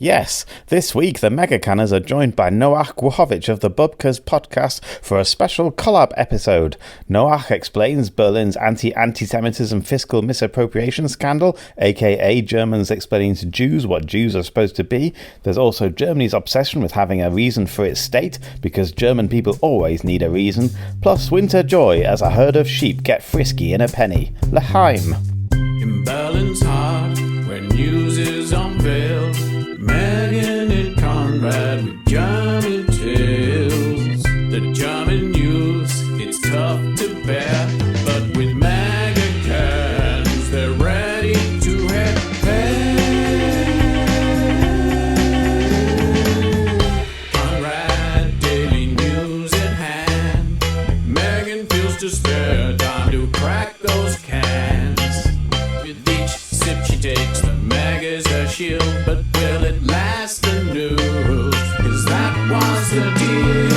Yes, this week the Megacanners are joined by Noach Gćuchowicz of the Bupkes podcast for a special collab episode. Noach explains Berlin's anti-antisemitism fiscal misappropriation scandal, aka Germans explaining to Jews what Jews are supposed to be. There's also Germany's obsession with having a reason for its state, because German people always need a reason, plus winter joy as a herd of sheep get frisky in a penny. Lechaim. In Berlin's heart, where news is unveiled, Megan and Conrad with German tales. The German news, it's tough to bear, but with Megacanners, they're ready to hit pay. Conrad, daily news at hand. Megan feels to spare time to crack those cans. With each sip she takes, the Meg is her shield, but will it last anew? 'Cause that was the deal.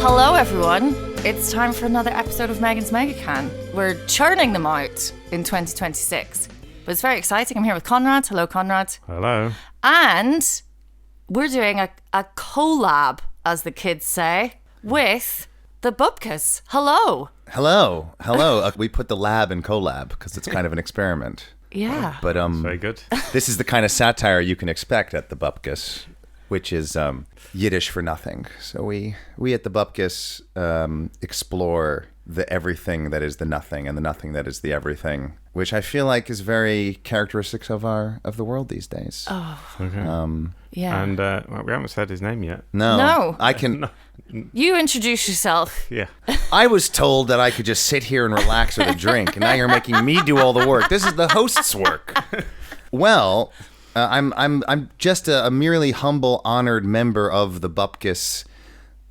Hello everyone, it's time for another episode of Megan's Megacan. We're churning them out in 2026, but it's very exciting. I'm here with Conrad. Hello Conrad. Hello. And we're doing a collab, as the kids say, with the Bupkes. Hello. Hello. We put the lab in collab because it's kind of an experiment. Yeah. But Very good. this is the kind of satire you can expect at the Bupkes, which is Yiddish for nothing. So we at the Bupkes explore the everything that is the nothing and the nothing that is the everything, which I feel like is very characteristic of the world these days. Oh. Okay. Yeah. And we haven't said his name yet. No. I can. You introduce yourself. Yeah. I was told that I could just sit here and relax with a drink, and now you're making me do all the work. This is the host's work. Well, I'm just a merely humble, honored member of the Bupkes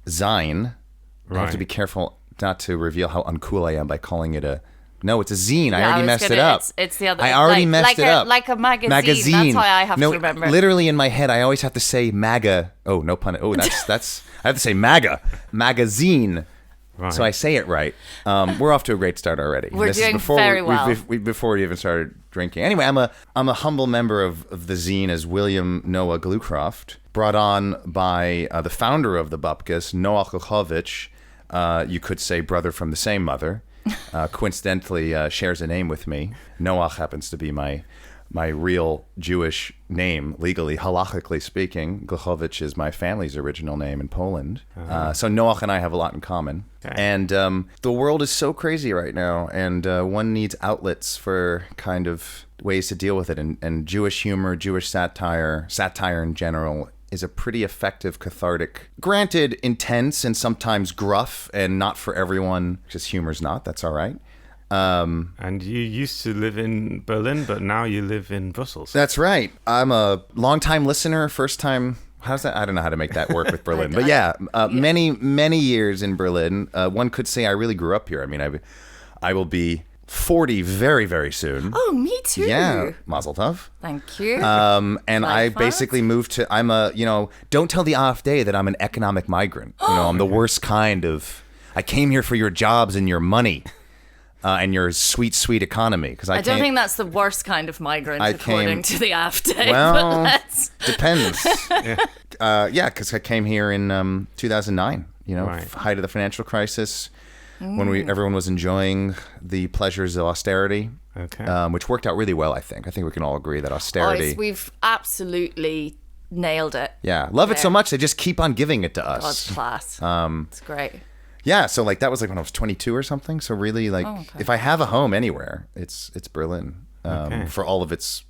Zine. I have to be careful not to reveal how uncool I am by calling it a. No, it's a zine. I already messed it up. It's the other. I already messed it up. Like a magazine. That's why I have to remember. Literally in my head, I always have to say MAGA. Oh, no pun. Oh, that's. I have to say MAGA. Magazine. Right. So I say it right. We're off to a great start already. We're doing very well. Before we even started drinking. Anyway, I'm a humble member of the zine as William Noach Gćuchowicz, brought on by the founder of the Bupkes, Noach Gćuchowicz. You could say brother from the same mother. Coincidentally shares a name with me. Noach happens to be my real Jewish name, legally, halachically speaking. Gćuchowicz is my family's original name in Poland. So Noach and I have a lot in common. Okay. And the world is so crazy right now, and one needs outlets for kind of ways to deal with it. And Jewish humor, Jewish satire in general, is a pretty effective cathartic, granted intense and sometimes gruff and not for everyone, because humor's not, that's all right. And you used to live in Berlin, but now you live in Brussels. That's right. I'm a long-time listener, first-time. How's that? I don't know how to make that work with Berlin. But yeah, many years in Berlin. One could say I really grew up here. I mean, I will be 40 very, very soon. Oh, me too. Yeah, Mazel Tov. Thank you. And I basically moved to, don't tell the AfD that I'm an economic migrant. I'm the worst kind of, I came here for your jobs and your money. And your sweet, sweet economy. Because I don't think that's the worst kind of migrant, according to the AfD. Well, but depends. Because I came here in 2009. Right. Height of the financial crisis, when everyone was enjoying the pleasures of austerity. Okay. Which worked out really well. I think we can all agree that austerity. We've absolutely nailed it. Yeah, love it so much they just keep on giving it to us. God's class. It's great. Yeah, so that was when I was 22 or something. So really, if I have a home anywhere, it's Berlin for all of its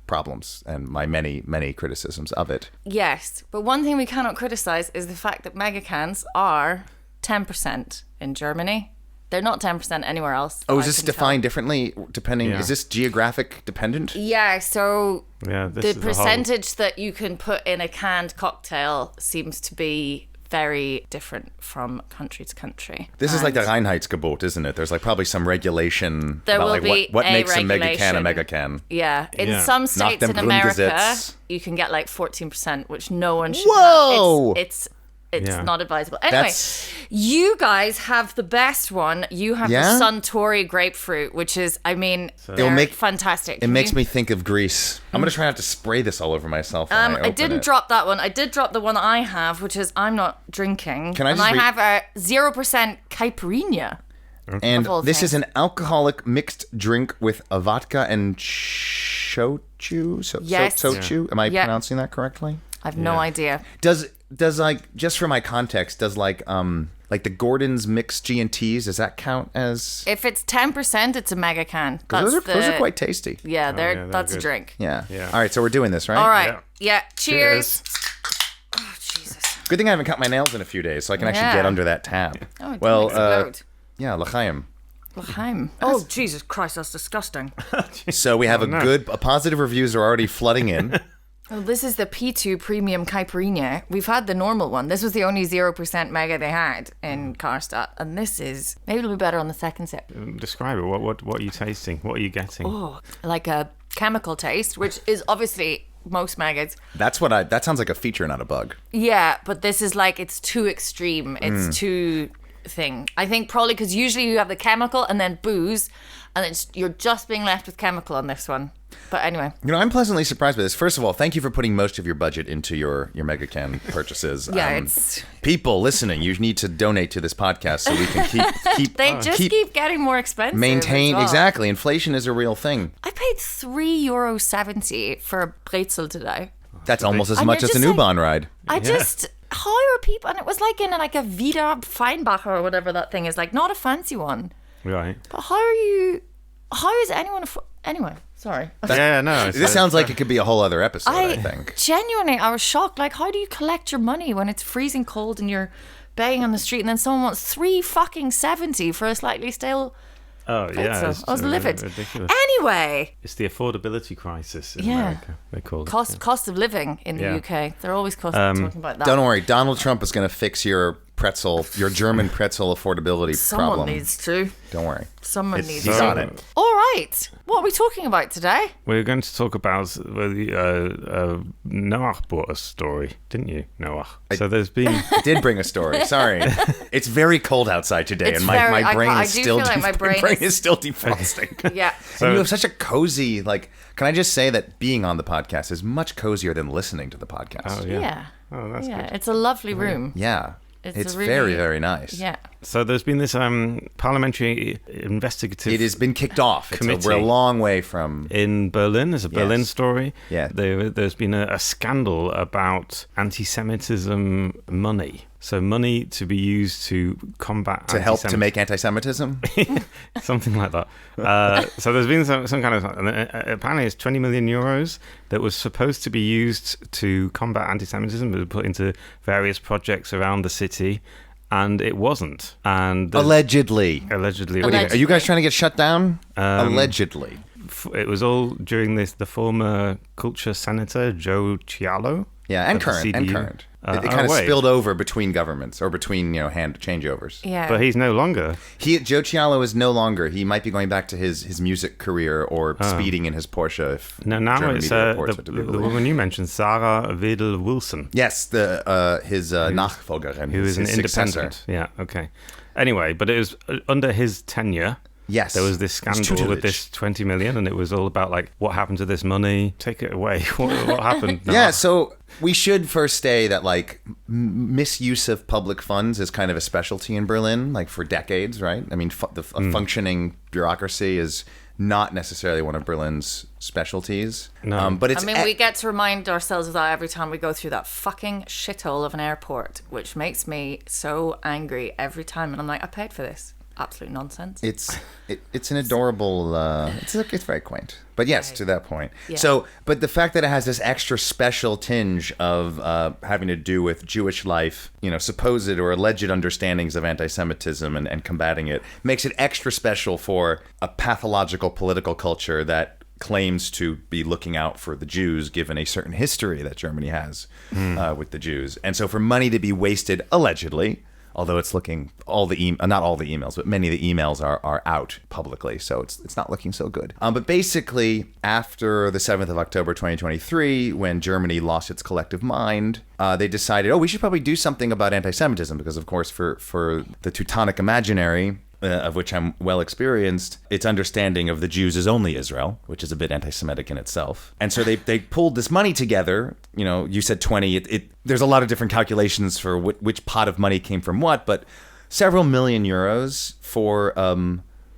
problems and my many criticisms of it. Yes, but one thing we cannot criticize is the fact that Megacans are 10% in Germany. They're not 10% anywhere else. Oh, is this defined differently depending? Yeah. Is this geographic dependent? Yeah, so the percentage that you can put in a canned cocktail seems to be very different from country to country. This is like the Reinheitsgebot, isn't it? There's probably some regulation there about will be what makes regulation. a Megacan. Yeah. In some states in America, you can get 14%, which no one should Whoa! It's It's not advisable. Anyway, you guys have the best one. You have the Suntory grapefruit, which is, I mean, fantastic. It makes me think of Greece. I'm going to try not to spray this all over myself. I didn't drop that one. I did drop the one I have, which is I'm not drinking. Can I just have a 0% caipirinha. And this is an alcoholic mixed drink with a vodka and shochu. Sochu. Am I pronouncing that correctly? I have no idea. Does like, just for my context, does like the Gordon's mixed G&Ts, does that count as? If it's 10%, it's a mega can. Those are quite tasty. Yeah, that's a drink. Yeah. All right, so we're doing this, right? All right. Yeah. Cheers. Oh, Jesus. Good thing I haven't cut my nails in a few days, so I can actually get under that tab. Oh, it didn't explode. Yeah, Lechaim. Oh, Jesus Christ, that's disgusting. So we have positive reviews are already flooding in. Oh, this is the P2 Premium Caipirinha. We've had the normal one. This was the only 0% mega they had in Karstadt. And this is, maybe it'll be better on the second sip. Describe it. What are you tasting? What are you getting? Oh, like a chemical taste, which is obviously most maggots. That sounds like a feature, not a bug. Yeah, but this is like, it's too extreme. It's too thing. I think probably because usually you have the chemical and then booze, and you're just being left with chemical on this one. But anyway. I'm pleasantly surprised by this. First of all, thank you for putting most of your budget into your Megacan purchases. It's... People listening, you need to donate to this podcast so we can keep they keep getting more expensive. Maintain, exactly. Inflation is a real thing. I paid €3.70 for a pretzel today. That's almost as much as an U-Bahn ride. How are people? And it was like in like a Vida Feinbacher or whatever that thing is, like not a fancy one. Right. But how is anyone... Anyway, sorry. This sounds like it could be a whole other episode, I think. Genuinely, I was shocked. Like, how do you collect your money when it's freezing cold and you're begging on the street and then someone wants $3.70 for a slightly stale... Oh, yeah. I was livid. Ridiculous. Anyway. It's the affordability crisis in America, they call it. Cost of living in the UK. They're always talking about that. Don't worry. Donald Trump is going to fix your German pretzel affordability problem. Someone needs to. Don't worry. Someone needs to. He's on it. All right. What are we talking about today? We're going to talk about Noach brought a story, didn't you, Noach? So there's been... I did bring a story. Sorry. It's very cold outside today, and my brain is still defrosting. Yeah. And you have such a cozy, can I just say that being on the podcast is much cozier than listening to the podcast? Oh, yeah. Oh, that's good. It's a lovely room. Yeah. It's really, very, very nice. Yeah. So there's been this parliamentary investigative... It has been kicked off. We're a long way from... In Berlin. There's a Berlin story. Yeah. There's been a scandal about anti-Semitism money. So money to be used to combat to help to make anti-Semitism? Something like that. So there's been some kind of... apparently it's 20 million euros that was supposed to be used to combat anti-Semitism, but put into various projects around the city, and it wasn't. And Allegedly. Allegedly. Are you guys trying to get shut down? Allegedly. It was all during the former culture senator, Joe Cialo. Yeah, and current. It kind of spilled over between governments or between hand changeovers. Yeah, but he's no longer. Joe Cialo is no longer. He might be going back to his music career or speeding in his Porsche. Now it's the woman you mentioned, Sarah Wedel-Wilson. Yes, his Nachfolgerin, who is an independent. Successor. Yeah, okay. Anyway, but it was under his tenure. Yes. There was this scandal with this 20 million, and it was all about what happened to this money. Take it away. What happened? No. Yeah, so we should first say that misuse of public funds is kind of a specialty in Berlin, for decades, right? I mean, a functioning bureaucracy is not necessarily one of Berlin's specialties. No. But it's... we get to remind ourselves of that every time we go through that fucking shithole of an airport, which makes me so angry every time. And I'm like, I paid for this. Absolute nonsense. It's an adorable it's very quaint, but yes, to that point. Yeah. So but the fact that it has this extra special tinge of having to do with Jewish life, supposed or alleged understandings of anti-Semitism and combating it, makes it extra special for a pathological political culture that claims to be looking out for the Jews, given a certain history that Germany has with the Jews. And so for money to be wasted allegedly although it's looking not all the emails, but many of the emails are out publicly, so it's not looking so good. But basically, after the 7th of October 2023, when Germany lost its collective mind, they decided, we should probably do something about anti-Semitism, because of course for the Teutonic imaginary, of which I'm well experienced, its understanding of the Jews is only Israel, which is a bit anti-Semitic in itself. And so they pulled this money together. You said 20. There's a lot of different calculations for which pot of money came from what, but several million euros for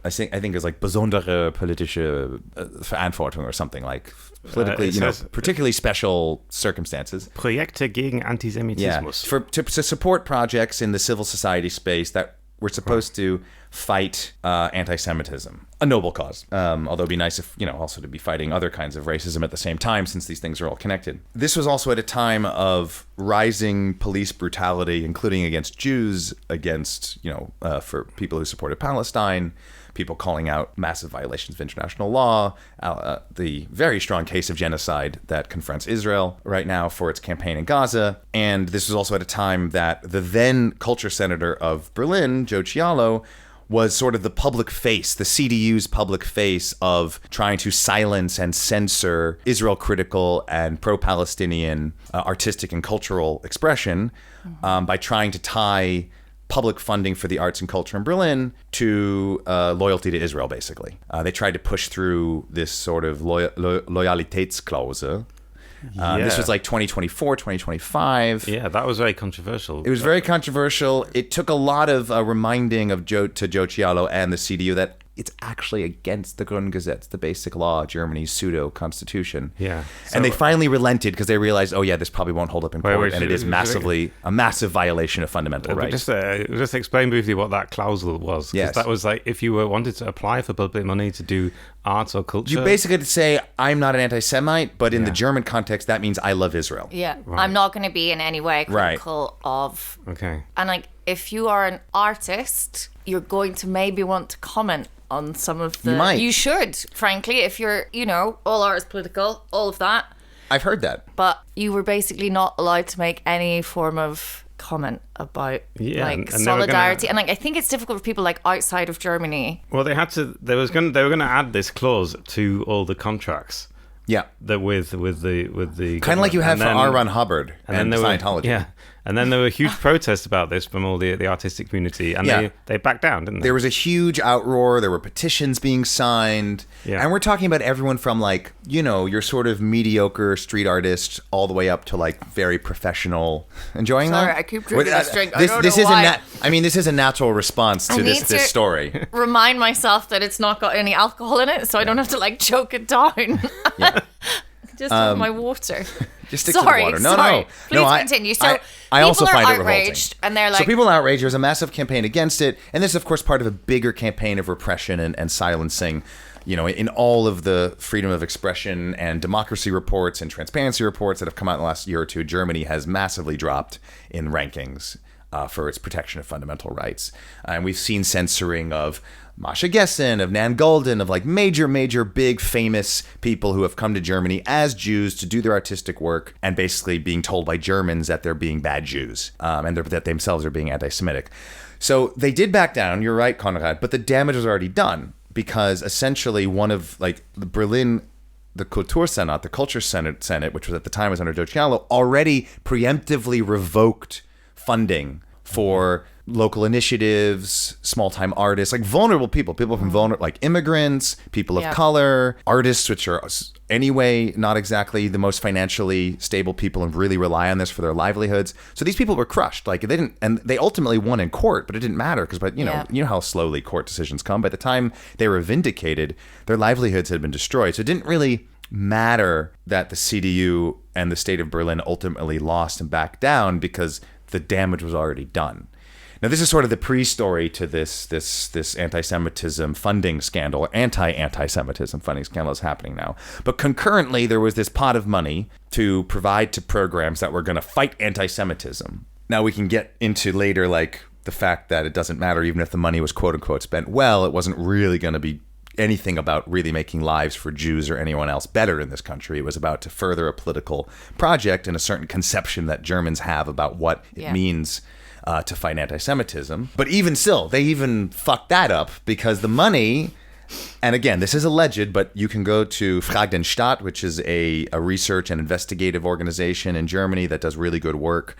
I think it's like besondere politische Verantwortung or something, like politically, particularly special circumstances. Projekte gegen Antisemitismus. To support projects in the civil society space that were supposed to fight anti-Semitism, a noble cause. Although it'd be nice if, also to be fighting other kinds of racism at the same time, since these things are all connected. This was also at a time of rising police brutality, including against Jews, against, for people who supported Palestine, people calling out massive violations of international law, the very strong case of genocide that confronts Israel right now for its campaign in Gaza. And this was also at a time that the then culture senator of Berlin, Joe Cialo, was sort of the public face, the CDU's public face of trying to silence and censor Israel-critical and pro-Palestinian artistic and cultural expression by trying to tie public funding for the arts and culture in Berlin to loyalty to Israel, basically. They tried to push through this sort of Loyalitätsklausel. This was like 2024, 2025. Yeah, that was very controversial. It was very controversial. It took a lot of reminding of Joe Cialo and the CDU that it's actually against the Grundgesetz, the basic law, Germany's pseudo-constitution. Yeah. And they finally relented because they realized, this probably won't hold up in court, and it is a massive violation of fundamental rights. Just explain briefly what that clausel was. Yes. That was like, if you wanted to apply for public money to do arts or culture. You basically had to say, I'm not an anti-Semite, but in the German context, that means I love Israel. Yeah. Right. I'm not going to be in any way critical of... Okay. And if you are an artist, you're going to maybe want to comment on some of the... You might. You should, frankly, if you're, all art is political, all of that. I've heard that. But you were basically not allowed to make any form of comment about solidarity. And I think it's difficult for people outside of Germany. Well, they were going to add this clause to all the contracts. Yeah. That with the kind of like you have for R. Ron Hubbard and Scientology. Yeah. And then there were huge protests about this from all the artistic community, and they backed down, didn't they? There was a huge outroar. There were petitions being signed. Yeah. And we're talking about everyone from your sort of mediocre street artist all the way up to very professional. Enjoying that? Sorry, I keep drinking this drink. I don't know why. This is a natural response to this story. Remind myself that it's not got any alcohol in it, so I don't have to choke it down. Yeah. Just with my water. Just stick to the water. No. Please continue. So I also find it outraged, revolting. And they're so people are outraged. There's a massive campaign against it, and this is, of course, part of a bigger campaign of repression and silencing. In all of the freedom of expression and democracy reports and transparency reports that have come out in the last year or two, Germany has massively dropped in rankings for its protection of fundamental rights. And we've seen censoring of Masha Gessen, of Nan Goldin, of major, big, famous people who have come to Germany as Jews to do their artistic work and basically being told by Germans that they're being bad Jews and that themselves are being anti-Semitic. So they did back down, you're right, Konrad, but the damage was already done because essentially one of the Berlin, the Kultursenat, the Culture Senate, which was at the time was under Joe Cialo, already preemptively revoked funding for local initiatives, small-time artists, vulnerable people from vulnerable, immigrants, people of color, artists, which are anyway not exactly the most financially stable people and really rely on this for their livelihoods. So these people were crushed. They ultimately won in court, but it didn't matter because, you know how slowly court decisions come. By the time they were vindicated, their livelihoods had been destroyed. So it didn't really matter that the CDU and the state of Berlin ultimately lost and backed down because the damage was already done. Now, this is sort of the pre-story to this anti-Semitism funding scandal, or anti-antisemitism funding scandal is happening now. But concurrently, there was this pot of money to provide to programs that were going to fight anti-Semitism. Now, we can get into later, the fact that it doesn't matter, even if the money was quote-unquote spent well, it wasn't really going to be anything about really making lives for Jews or anyone else better in this country. It was about to further a political project and a certain conception that Germans have about what it means to fight anti-Semitism. But even still, they even fucked that up because the money, and again, this is alleged, but you can go to Frag den Staat, which is a research and investigative organization in Germany that does really good work,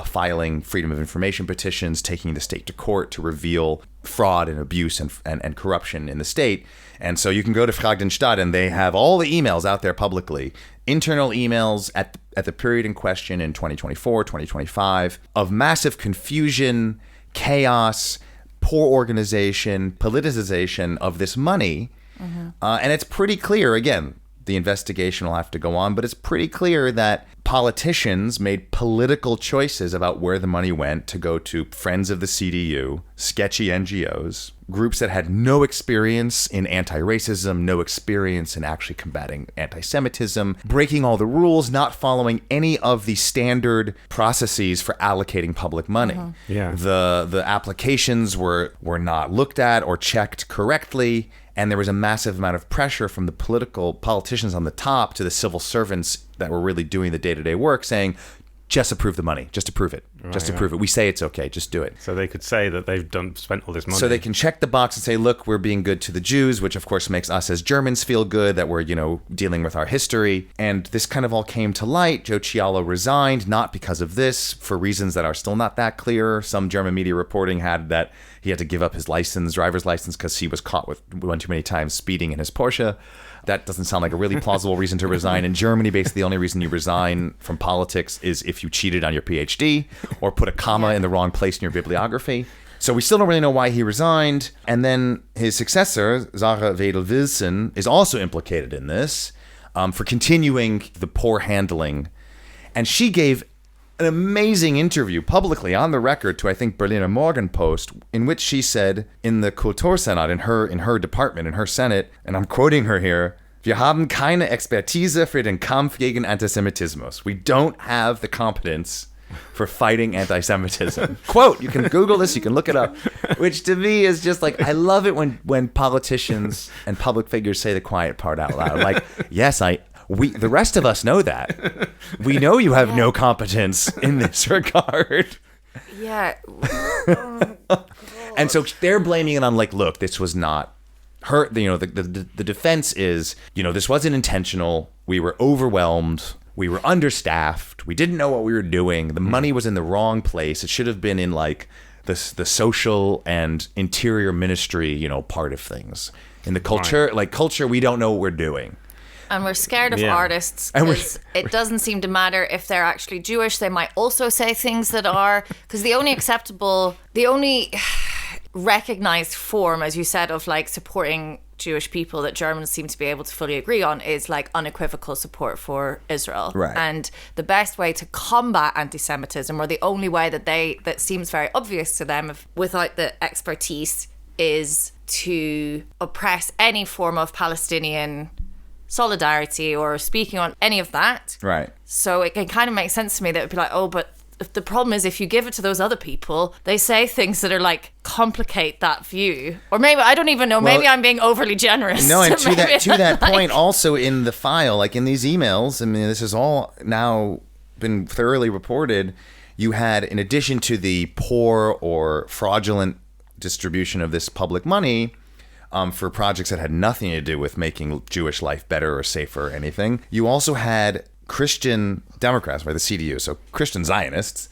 filing freedom of information petitions, taking the state to court to reveal fraud and abuse and corruption in the state. And so you can go to Frag den Staat, and they have all the emails out there publicly, internal emails at the period in question in 2024, 2025, of massive confusion, chaos, poor organization, politicization of this money. And it's pretty clear, again, the investigation will have to go on, but it's pretty clear that politicians made political choices about where the money went to go to friends of the CDU, sketchy NGOs, groups that had no experience in anti-racism, no experience in actually combating anti-Semitism, breaking all the rules, not following any of the standard processes for allocating public money. The applications were not looked at or checked correctly. And there was a massive amount of pressure from the politicians on the top to the civil servants that were really doing the day-to-day work saying, just approve the money, just approve it, just approve it. We say it's okay, just do it. So they could say that they've spent all this money. So they can check the box and say, look, we're being good to the Jews, which of course makes us as Germans feel good that we're, dealing with our history. And this kind of all came to light. Joe Cialo resigned, not because of this, for reasons that are still not that clear. Some German media reporting had that he had to give up his driver's license, because he was caught with one too many times speeding in his Porsche. That doesn't sound like a really plausible reason to resign. In Germany, basically, the only reason you resign from politics is if you cheated on your PhD or put a comma in the wrong place in your bibliography. So we still don't really know why he resigned. And then his successor, Sarah Wedel-Wilson, is also implicated in this for continuing the poor handling. And she gave an amazing interview publicly on the record to, I think, Berliner Morgenpost, in which she said in the Kultursenat, in her department, in her Senate, and I'm quoting her here, "Wir haben keine Expertise für den Kampf gegen Antisemitismus." We don't have the competence for fighting anti-Semitism. Quote, you can Google this, you can look it up, which to me is just like, I love it when politicians and public figures say the quiet part out loud. Like, yes, the rest of us know that. We know you have no competence in this regard. Yeah. And so they're blaming it on, like, look, this was not her. The defense is, this wasn't intentional. We were overwhelmed. We were understaffed. We didn't know what we were doing. The money was in the wrong place. It should have been in, like, the social and interior ministry, part of things. In the culture, we don't know what we're doing. And we're scared of artists because it doesn't seem to matter if they're actually Jewish. They might also say things that are, because the only recognized form, as you said, of like supporting Jewish people that Germans seem to be able to fully agree on is like unequivocal support for Israel. Right. And the best way to combat anti-Semitism, or the only way that seems very obvious to them without the expertise, is to oppress any form of Palestinian solidarity or speaking on any of that. Right. So it can kind of make sense to me that it would be like, oh, but the problem is if you give it to those other people, they say things that are like complicate that view. Or maybe, I don't even know, maybe I'm being overly generous. No, and to that point, also in the file, like in these emails, I mean, this has all now been thoroughly reported. You had, in addition to the poor or fraudulent distribution of this public money, for projects that had nothing to do with making Jewish life better or safer or anything, you also had Christian Democrats, by the CDU, so Christian Zionists,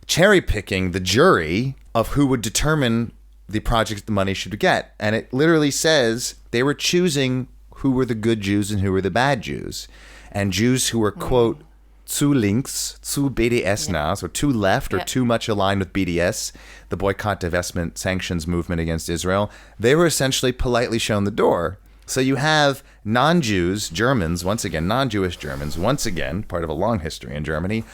cherry-picking the jury of who would determine the projects the money should get. And it literally says they were choosing who were the good Jews and who were the bad Jews. And Jews who were, quote, zu links, zu BDS nah, so too left or too much aligned with BDS, the boycott, divestment, sanctions movement against Israel, they were essentially politely shown the door. So you have non-Jews, Germans, once again, non-Jewish Germans, once again, part of a long history in Germany,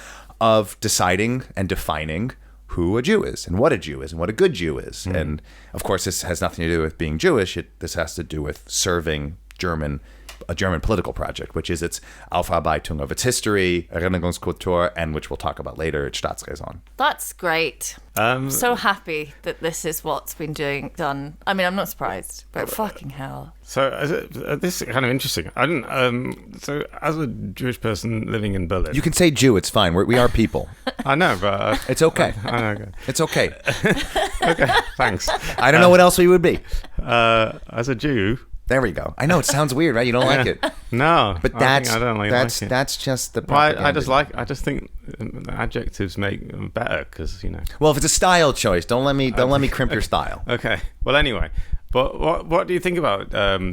of deciding and defining who a Jew is and what a Jew is and what a good Jew is. And of course, this has nothing to do with being Jewish. This has to do with serving German a German political project, which is its Aufarbeitung of its history, Erinnerungskultur, and which we'll talk about later, its Staatsräson. That's great. I'm so happy that this is what's been done. I mean, I'm not surprised, but fucking hell. So this is kind of interesting. I didn't. So as a Jewish person living in Berlin, You can say Jew, it's fine. We are people. I know, but It's okay. I know. Okay. It's okay. Okay, thanks. I don't know what else we would be. As a Jew, There we go. I know it sounds weird, right? You don't like it. no, But I don't like it. that's just the Well, propaganda. I just think the adjectives make them better because Well, if it's a style choice, don't let me crimp your style. Okay. Well, anyway, but what do you think about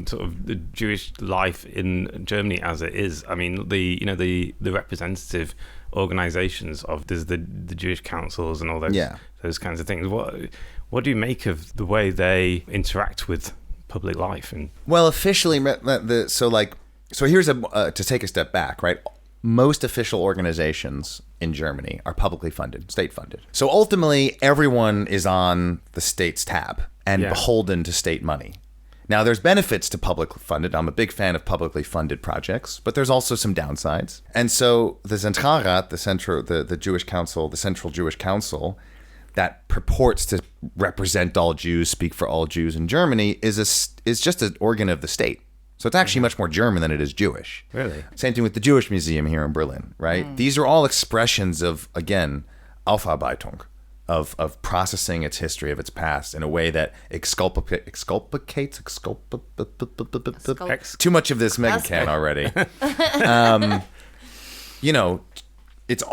sort of the Jewish life in Germany as it is? I mean, the representative organizations of there's the Jewish councils and all those kinds of things. What do you make of the way they interact with public life? And Well, officially, so here's to take a step back, right? Most official organizations in Germany are publicly funded, state funded. So ultimately, everyone is on the state's tab and beholden to state money. Now, there's benefits to public funded. I'm a big fan of publicly funded projects, but there's also some downsides. And so the Zentralrat, the Jewish Council, the Central Jewish Council, that purports to represent all Jews, speak for all Jews in Germany, is just an organ of the state. So it's actually much more German than it is Jewish. Really? Same thing with the Jewish Museum here in Berlin, right? These are all expressions of, again, Aufarbeitung, of processing its history, of its past in a way that exculpates too much of this Megacan already. It's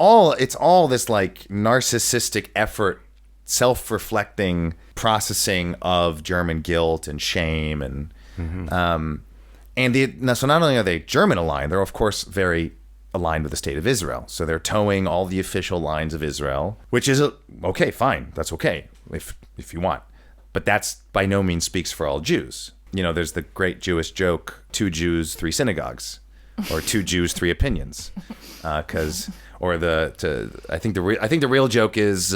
all this like narcissistic effort, self-reflecting processing of German guilt and shame, and so not only are they German aligned, they're of course very aligned with the state of Israel. So they're towing all the official lines of Israel, which is okay, fine, that's okay if you want, but that's by no means speaks for all Jews. There's the great Jewish joke: 2 Jews, 3 synagogues, or 2 Jews, 3 opinions, I think the real joke is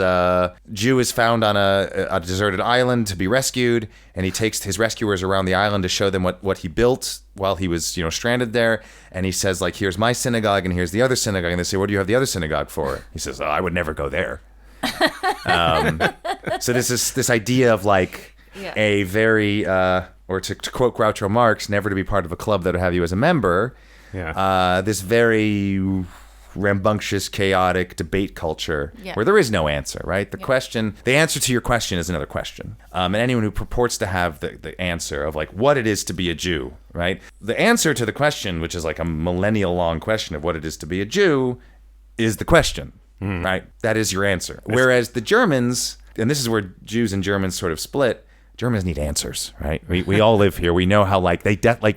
Jew is found on a deserted island to be rescued, and he takes his rescuers around the island to show them what he built while he was stranded there, and he says, like, here's my synagogue and here's the other synagogue, and they say, what do you have the other synagogue for? He says, I would never go there. So this idea of like a very or to quote Groucho Marx, never to be part of a club that would have you as a member. This very rambunctious, chaotic debate culture where there is no answer, right? The answer to your question is another question. And anyone who purports to have the answer of like what it is to be a Jew, right? The answer to the question, which is like a millennial long question of what it is to be a Jew, is the question, right? That is your answer. Whereas the Germans, and this is where Jews and Germans sort of split, Germans need answers, right? We all live here. We know how like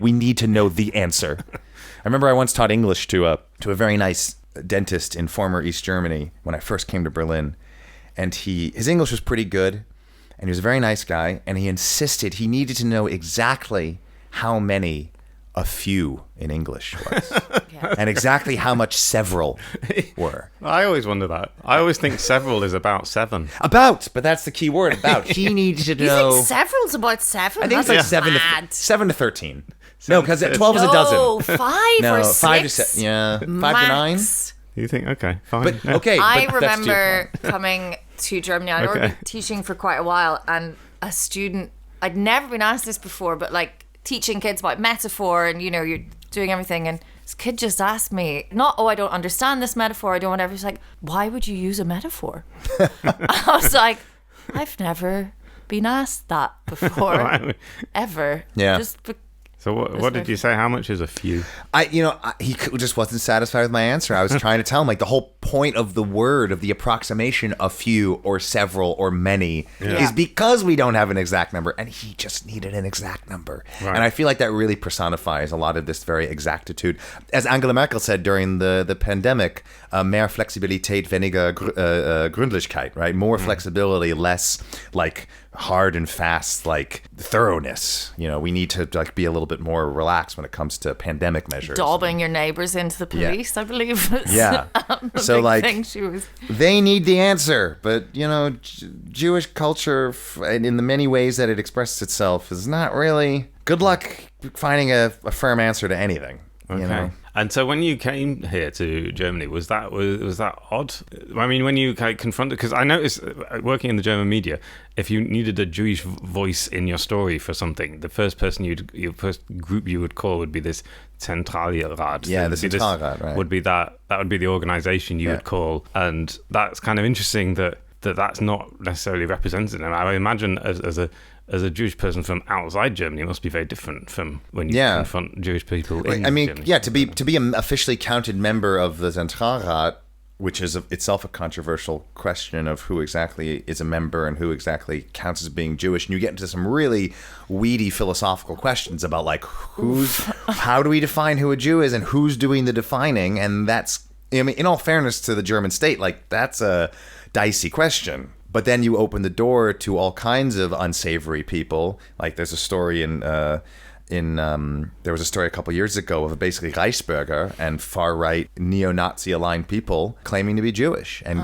we need to know the answer. I remember I once taught English to a very nice dentist in former East Germany when I first came to Berlin, and his English was pretty good, and he was a very nice guy, and he insisted he needed to know exactly how many a few in English was, and exactly how much several were. I always wonder that. I always think several is about 7. But that's the key word, about. He needs to know. You think several's about 7? I think That's it's like 7 to 13. No, because 12 is a No, dozen. 5 No, or 5 to 6. 7. Yeah, 5 Max. to 9. You think, okay, fine. But yeah. okay, I but that's to your remember point. coming to Germany. I'd already been teaching for quite a while, and a student, I'd never been asked this before, but like teaching kids about metaphor, and you're doing everything, and this kid just asked me, I don't understand this metaphor, I don't whatever. He's like, why would you use a metaphor? I was like, I've never been asked that before, ever. Yeah. So what did you say? How much is a few? He just wasn't satisfied with my answer. I was trying to tell him, like, the whole point of the word, of the approximation, a few or several or many, is because we don't have an exact number, and he just needed an exact number. Right. And I feel like that really personifies a lot of this very exactitude. As Angela Merkel said during the pandemic, mehr Flexibilität, weniger Gründlichkeit, right? More flexibility, less like hard and fast, like thoroughness. We need to like be a little bit more relaxed when it comes to pandemic measures. Dobbing your neighbors into the police, I believe. So like thing they need the answer, but Jewish culture in the many ways that it expresses itself is not really good luck finding a firm answer to anything. Okay. You know? And so when you came here to Germany, was that odd? I mean, when you confronted, because I noticed working in the German media, if you needed a Jewish voice in your story for something, the first person your first group you would call would be this Zentralrat. Yeah, the Zentralrat, right. Would be that would be the organization you would call, and that's kind of interesting that's not necessarily represented. And I imagine as a Jewish person from outside Germany, it must be very different from when you confront Jewish people in Germany. Yeah, to be an officially counted member of the Zentralrat, which is itself a controversial question of who exactly is a member and who exactly counts as being Jewish, and you get into some really weedy philosophical questions about like how do we define who a Jew is and who's doing the defining, and that's, I mean, in all fairness to the German state, like that's a dicey question. But then you open the door to all kinds of unsavory people. Like there's a story there was a story a couple years ago of basically Reichsbürger and far right neo-Nazi aligned people claiming to be Jewish, and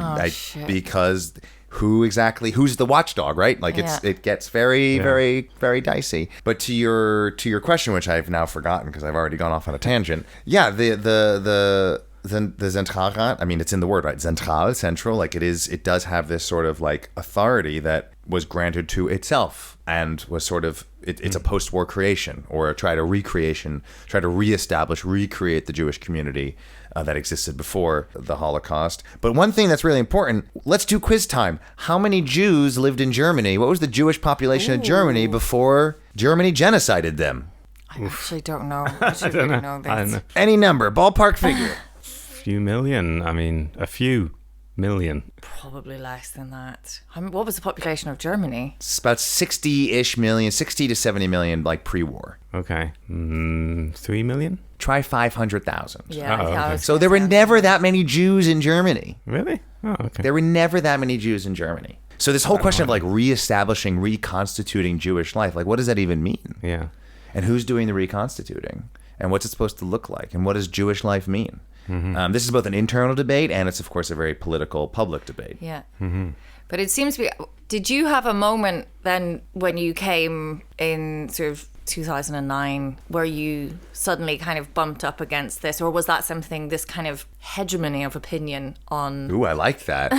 because who's the watchdog, right? Like it gets very very very dicey. But to your question, which I've now forgotten because I've already gone off on a tangent. Yeah, the Zentralrat, I mean, it's in the word, right? Central, like it does have this sort of like authority that was granted to itself and was sort of, it's a post-war creation or try to reestablish, recreate the Jewish community that existed before the Holocaust. But one thing that's really important, let's do quiz time. How many Jews lived in Germany? What was the Jewish population of Germany before Germany genocided them? I actually don't know. I should really know this. I don't know. Any number, ballpark figure. Few million. I mean, a few million. Probably less than that. I mean, what was the population of Germany? It's about 60-ish million, 60 to 70 million, like pre-war. Okay. 3 million? Try 500,000. Yeah. Okay. So there were never that many Jews in Germany. Really? Oh, okay. There were never that many Jews in Germany. So this whole question of like reestablishing, reconstituting Jewish life, like what does that even mean? Yeah. And who's doing the reconstituting? And what's it supposed to look like? And what does Jewish life mean? Mm-hmm. This is both an internal debate and it's, of course, a very political public debate. Yeah. Mm-hmm. But it seems to be... Did you have a moment then when you came in sort of 2009 where you suddenly kind of bumped up against this? Or was that something, this kind of hegemony of opinion on... Ooh, I like that.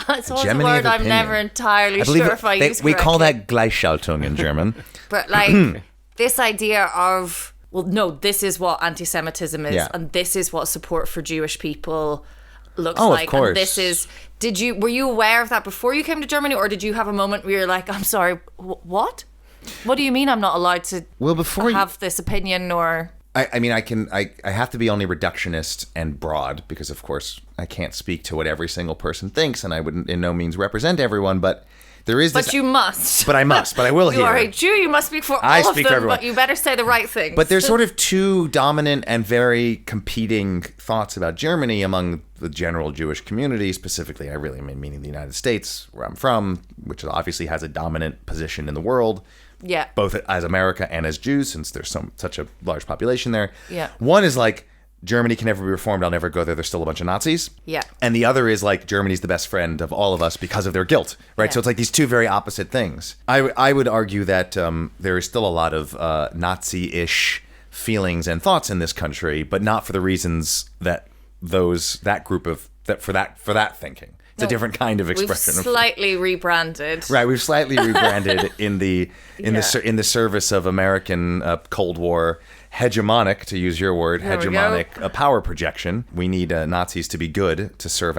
That's always a word I'm never entirely sure if I use we call that Gleichschaltung in German. But like this idea of... Well, no, this is what anti-Semitism is, and this is what support for Jewish people looks like. Of course. And this is. Were you aware of that before you came to Germany, or did you have a moment where you're like, I'm sorry, what? What do you mean I'm not allowed to have this opinion? Or I mean, I have to be only reductionist and broad because, of course, I can't speak to what every single person thinks, and I wouldn't in no means represent everyone, but. There is this, but you must. But I must. But I will you here. You are a Jew. You must speak for all of them. But you better say the right thing. But there's sort of two dominant and very competing thoughts about Germany among the general Jewish community. Specifically, I really meaning the United States, where I'm from, which obviously has a dominant position in the world. Yeah. Both as America and as Jews, since there's such a large population there. Yeah. One is like, Germany can never be reformed. I'll never go there. There's still a bunch of Nazis. Yeah. And the other is like Germany's the best friend of all of us because of their guilt, right? Yeah. So it's like these two very opposite things. I would argue that there is still a lot of Nazi-ish feelings and thoughts in this country, but not for the reasons that for that thinking. It's a different kind of expression. We've slightly rebranded. Right, we've slightly rebranded in the service of American Cold War hegemonic, to use your word, hegemonic power projection. We need Nazis to be good to serve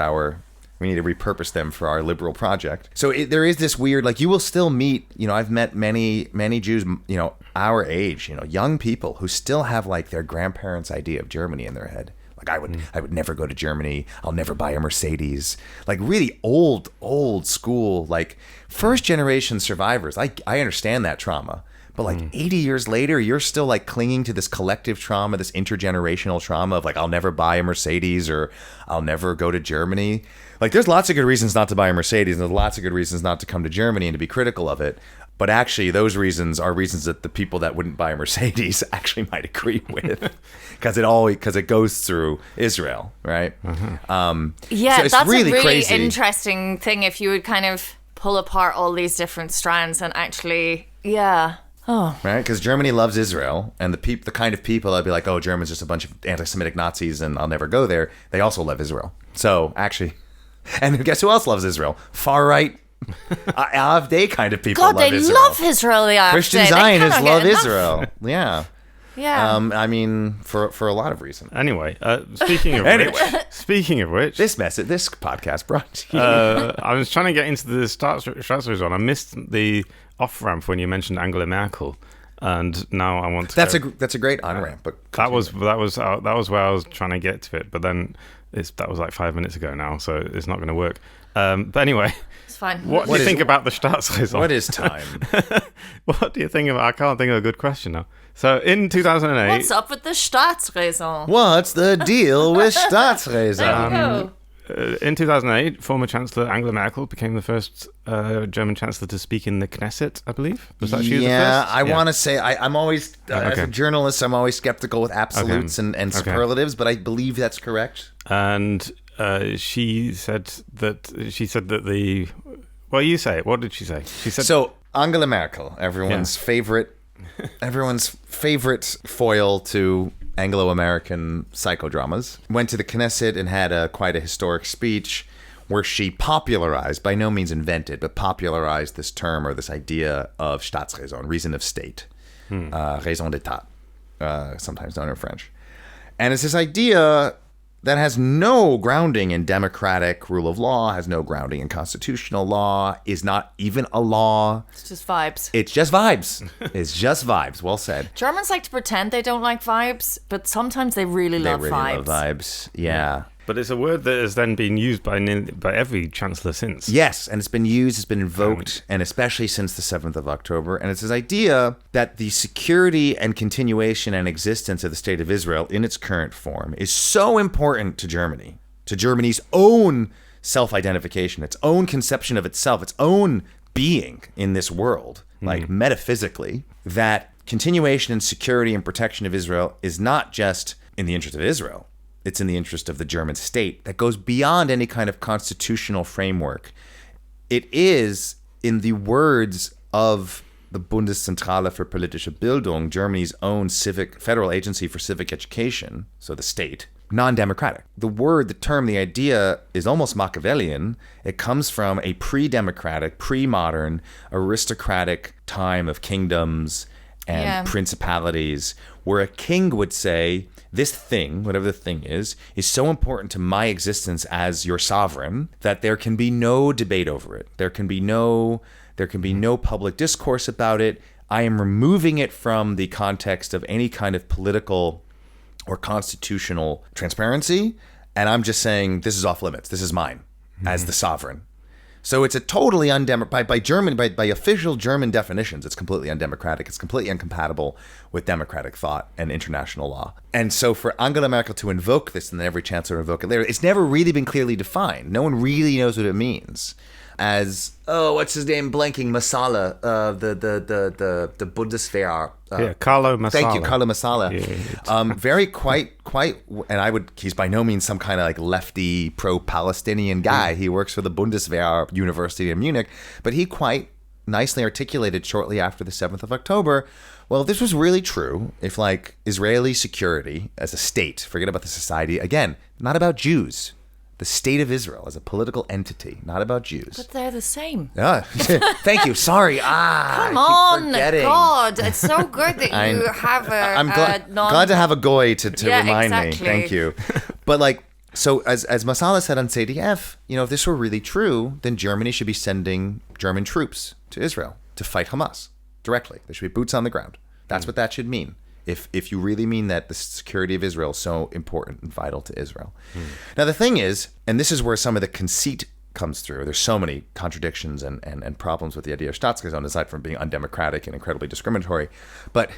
we need to repurpose them for our liberal project. So there is this weird, like you will still meet, I've met many Jews, our age, young people who still have like their grandparents' idea of Germany in their head. Like I would never go to Germany. I'll never buy a Mercedes. Like really old school, like first generation survivors. I understand that trauma. But like 80 years later, you're still like clinging to this collective trauma, this intergenerational trauma of like, I'll never buy a Mercedes or I'll never go to Germany. Like there's lots of good reasons not to buy a Mercedes and there's lots of good reasons not to come to Germany and to be critical of it. But actually, those reasons are reasons that the people that wouldn't buy a Mercedes actually might agree with, because it goes through Israel, right? Mm-hmm. So it's that's really a really crazy. Interesting thing if you would kind of pull apart all these different strands and actually, Oh. Right? Because Germany loves Israel, and the kind of people that'd be like, oh, Germans just a bunch of anti-Semitic Nazis and I'll never go there. They also love Israel. So actually, and guess who else loves Israel? Far-right AfD kind of people God, love they Israel. love Israel, the AfD. Christian Zionists love Israel. Yeah. Yeah. I mean, for a lot of reasons. Anyway, speaking of which, This podcast brought to you. I was trying to get into the Staatsräson. I missed the off ramp when you mentioned Angela Merkel, and now I want to. That's a great on ramp. But that was where I was trying to get to it, but then that was like 5 minutes ago now, so it's not going to work. But anyway, it's fine. What do you think about the Staatsräson? What is time? What do you think of? I can't think of a good question now. So in 2008, What's up with the Staatsräson? What's the deal with Staatsräson? There you go. In 2008, former Chancellor Angela Merkel became the first German Chancellor to speak in the Knesset, I believe. Was that she was the first? I want to say, I'm always, as a journalist, I'm always skeptical with absolutes and superlatives, but I believe that's correct. And she said that the... Well, you say it. What did she say? She said... So, Angela Merkel, everyone's favorite foil to Anglo-American psychodramas, went to the Knesset and had quite a historic speech where she popularized, by no means invented, but popularized this term or this idea of Staatsräson, reason of state, raison d'état, sometimes known in French. And it's this idea that has no grounding in democratic rule of law, has no grounding in constitutional law, is not even a law. It's just vibes. It's just vibes. It's just vibes. Well said. Germans like to pretend they don't like vibes, but sometimes they really love vibes. Love vibes. Yeah. But it's a word that has then been used by every chancellor since. Yes, and it's been used, it's been invoked, and especially since the 7th of October. And it's this idea that the security and continuation and existence of the State of Israel in its current form is so important to Germany, to Germany's own self-identification, its own conception of itself, its own being in this world, like metaphysically, that continuation and security and protection of Israel is not just in the interest of Israel. It's in the interest of the German state that goes beyond any kind of constitutional framework. It is, in the words of the Bundeszentrale für politische Bildung, Germany's own federal agency for civic education, so the state, non-democratic. The term, the idea is almost Machiavellian. It comes from a pre-democratic, pre-modern, aristocratic time of kingdoms and principalities, where a king would say, this thing, whatever the thing is so important to my existence as your sovereign that there can be no debate over it. There can be no public discourse about it. I am removing it from the context of any kind of political or constitutional transparency, and I'm just saying this is off limits. This is mine as the sovereign. So it's a totally undemocratic, by official German definitions, it's completely undemocratic. It's completely incompatible with democratic thought and international law. And so for Angela Merkel to invoke this, and then every chancellor invoke it later, it's never really been clearly defined. No one really knows what it means. As, what's his name? Blanking, Masala, the Bundeswehr. Carlo Masala. Thank you, Carlo Masala. Yeah. Very quite, and he's by no means some kind of like lefty pro-Palestinian guy. He works for the Bundeswehr University in Munich, but he quite nicely articulated shortly after the 7th of October, well, if this was really true, if like Israeli security as a state, forget about the society, again, not about Jews, the state of Israel as a political entity, not about Jews. But they're the same. Yeah. Thank you. Sorry. Come on, God. It's so good that you have a... I'm glad to have a goy to remind me. Thank you. But like, so as Masala said on CDF, if this were really true, then Germany should be sending German troops to Israel to fight Hamas directly. There should be boots on the ground. That's what that should mean. If you really mean that the security of Israel is so important and vital to Israel. Now, the thing is, and this is where some of the conceit comes through, there's so many contradictions and problems with the idea of Staatsräson, aside from being undemocratic and incredibly discriminatory, but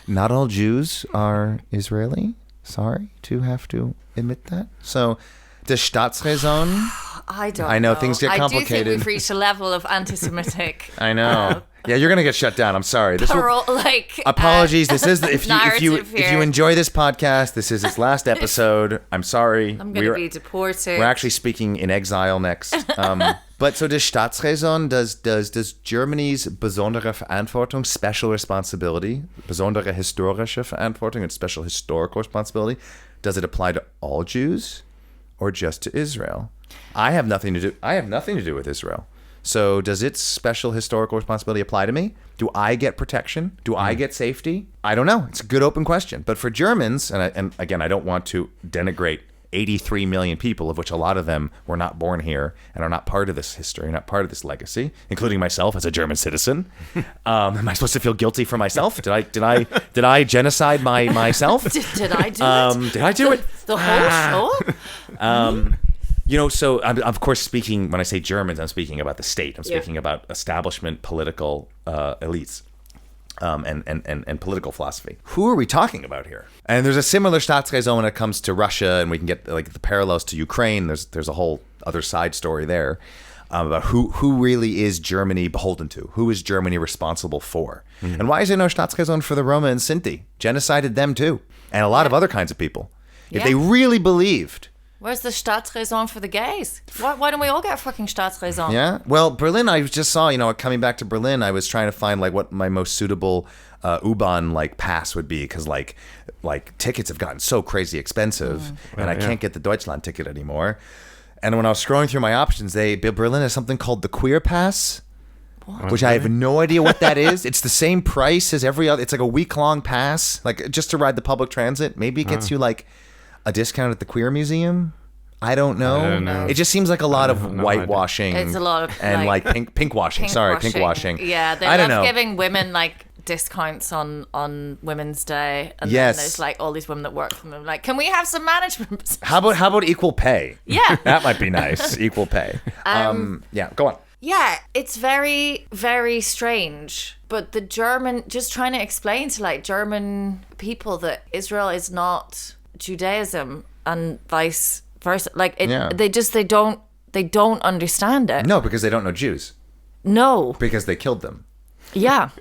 not all Jews are Israeli. Sorry to have to admit that. So the Staatsräson... I don't know. I know things get complicated. I do think we've reached a level of anti-Semitic... I know. Yeah, you're gonna get shut down. I'm sorry. Apologies. This is if you enjoy this podcast, this is its last episode. I'm sorry. I'm gonna be deported. We're actually speaking in exile next. But so does Staatsräson, does Germany's besondere Verantwortung, special responsibility, besondere historische Verantwortung, and special historical responsibility, does it apply to all Jews or just to Israel? I have nothing to do with Israel. So does its special historical responsibility apply to me? Do I get protection? Do I get safety? I don't know. It's a good open question. But for Germans, and again, I don't want to denigrate 83 million people, of which a lot of them were not born here and are not part of this history, not part of this legacy, including myself as a German citizen. Am I supposed to feel guilty for myself? Did I genocide myself? Did I do it? Did I do it? The whole show? So I'm, of course, speaking, when I say Germans, I'm speaking about the state. I'm speaking about establishment political elites. And political philosophy. Who are we talking about here? And there's a similar Staatsräson when it comes to Russia, and we can get like the parallels to Ukraine. There's a whole other side story there about who really is Germany beholden to? Who is Germany responsible for? Mm-hmm. And why is there no Staatsräson for the Roma and Sinti? Genocided them too, and a lot of other kinds of people. If they really believed. Where's the Staatsräson for the gays? Why don't we all get fucking Staatsräson? Yeah. Well, Berlin, I just saw, coming back to Berlin, I was trying to find like what my most suitable U-Bahn like pass would be, because like tickets have gotten so crazy expensive, and I can't get the Deutschland ticket anymore. And when I was scrolling through my options, Berlin has something called the Queer Pass, which I have no idea what that is. It's the same price as every other. It's like a week-long pass, like just to ride the public transit. Maybe it gets you like a discount at the Queer Museum. I don't know. It just seems like a lot of whitewashing. It's a lot of and like pinkwashing. Sorry, pinkwashing. Yeah, they love giving women like discounts on Women's Day, and then there's like all these women that work for them. Like, can we have some management positions? How about equal pay? Yeah, that might be nice. Equal pay. Yeah, go on. Yeah, it's very, very strange. But the German, just trying to explain to like German people that Israel is not Judaism and vice versa. Like they don't understand it. No, because they don't know Jews. No, because they killed them. Yeah.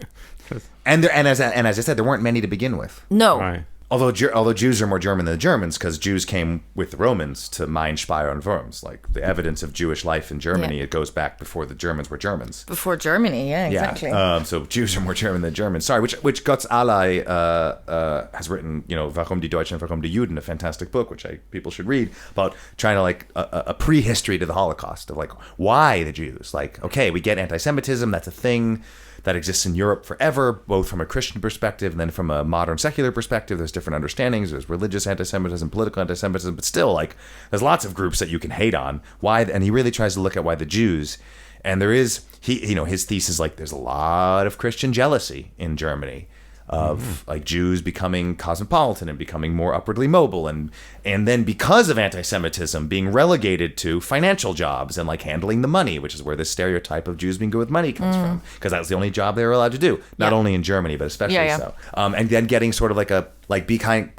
and as I said, there weren't many to begin with. No. Right. Although Jews are more German than the Germans, because Jews came with the Romans to mine Speyer and Worms. Like the evidence of Jewish life in Germany, it goes back before the Germans were Germans. Before Germany, yeah, exactly. So Jews are more German than Germans. Sorry, which Gott Ally has written, Warum die Deutschen, warum die Juden, a fantastic book, which people should read, about trying to like a prehistory to the Holocaust of like why the Jews. Like, okay, we get anti-Semitism, that's a thing that exists in Europe forever, both from a Christian perspective and then from a modern secular perspective. There's different understandings. There's religious anti-Semitism, political anti-Semitism, but still, like, there's lots of groups that you can hate on. Why? And he really tries to look at why the Jews, and there is, his thesis, like, there's a lot of Christian jealousy in Germany of like Jews becoming cosmopolitan and becoming more upwardly mobile, and then because of anti-Semitism being relegated to financial jobs and like handling the money, which is where this stereotype of Jews being good with money comes from, because that was the only job they were allowed to do, not only in Germany but especially so. And then getting sort of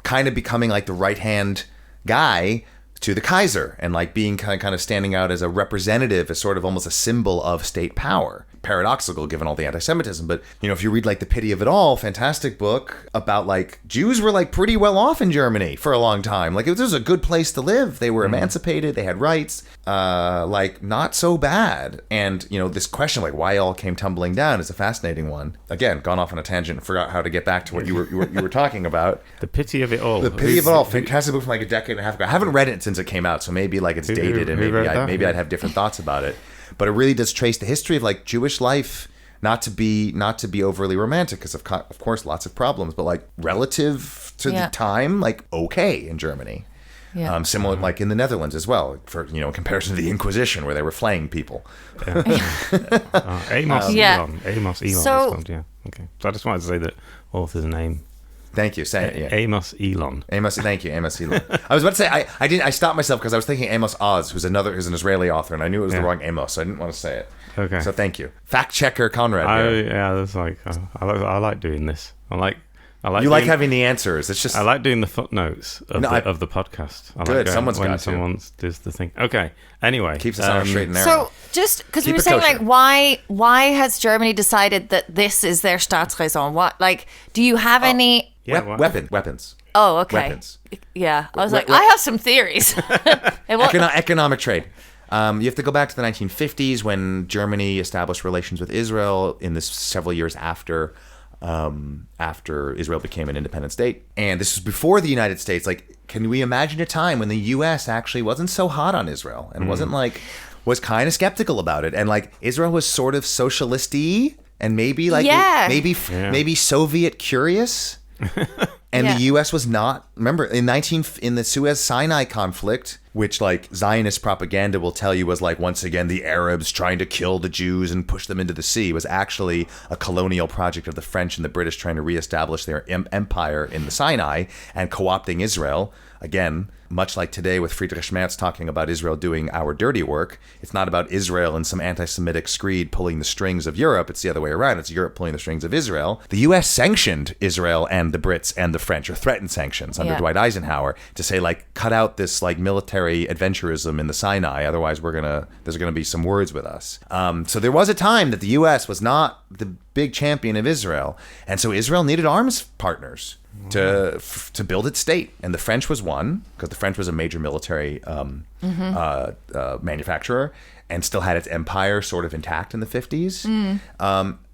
kind of becoming like the right hand guy to the Kaiser, and like being kind of standing out as a representative, as sort of almost a symbol of state power. Paradoxical given all the anti-Semitism, but if you read like The Pity of It All, fantastic book about like Jews were like pretty well off in Germany for a long time. Like it was a good place to live. They were emancipated, they had rights, like not so bad. And this question like why it all came tumbling down is a fascinating one. Again, gone off on a tangent and forgot how to get back to what you were talking about. The Pity of It All. The Pity of It All, fantastic book from like a decade and a half ago. I haven't read it since it came out, so maybe like it's dated and maybe I'd have different thoughts about it. But it really does trace the history of like Jewish life, not to be overly romantic, because of course lots of problems, but like relative to the time, like okay in Germany. Yeah. Similar like in the Netherlands as well, for in comparison to the Inquisition where they were flaying people. Amos Elon. So, okay. So I just wanted to say that author's name. Thank you. Say it. Yeah. Amos Elon. Thank you, Amos Elon. I was about to say I stopped myself because I was thinking Amos Oz, who's an Israeli author, and I knew it was the wrong Amos, so I didn't want to say it. Okay. So thank you, fact checker Conrad. That's like I like doing this. I You like having the answers. It's just I like doing the footnotes of the podcast. I good. Like Someone's when got someone does the thing. Okay. Anyway, keeps us on a straight and narrow. So just because we Keep were it saying kosher. like why has Germany decided that this is their Staatsräson? What like do you have any? Weapons. Oh, okay. Weapons. Yeah, I was like, I have some theories. Economic trade. You have to go back to the 1950s when Germany established relations with Israel in this several years after Israel became an independent state. And this was before the United States. Like, can we imagine a time when the U.S. actually wasn't so hot on Israel and was kind of skeptical about it? And like Israel was sort of socialist-y and maybe maybe Soviet curious. And the U.S. was not. Remember, in the Suez-Sinai conflict, which like Zionist propaganda will tell you was like once again the Arabs trying to kill the Jews and push them into the sea, was actually a colonial project of the French and the British trying to reestablish their empire in the Sinai and co-opting Israel. Again, much like today with Friedrich Merz talking about Israel doing our dirty work, it's not about Israel and some anti-Semitic screed pulling the strings of Europe. It's the other way around. It's Europe pulling the strings of Israel. The U.S. sanctioned Israel and the Brits and the French, or threatened sanctions under Dwight Eisenhower, to say like cut out this like military adventurism in the Sinai. Otherwise, there's gonna be some words with us. So there was a time that the U.S. was not the big champion of Israel, and so Israel needed arms partners to build its state, and the French was one, because the French was a major military manufacturer and still had its empire sort of intact in the 50s.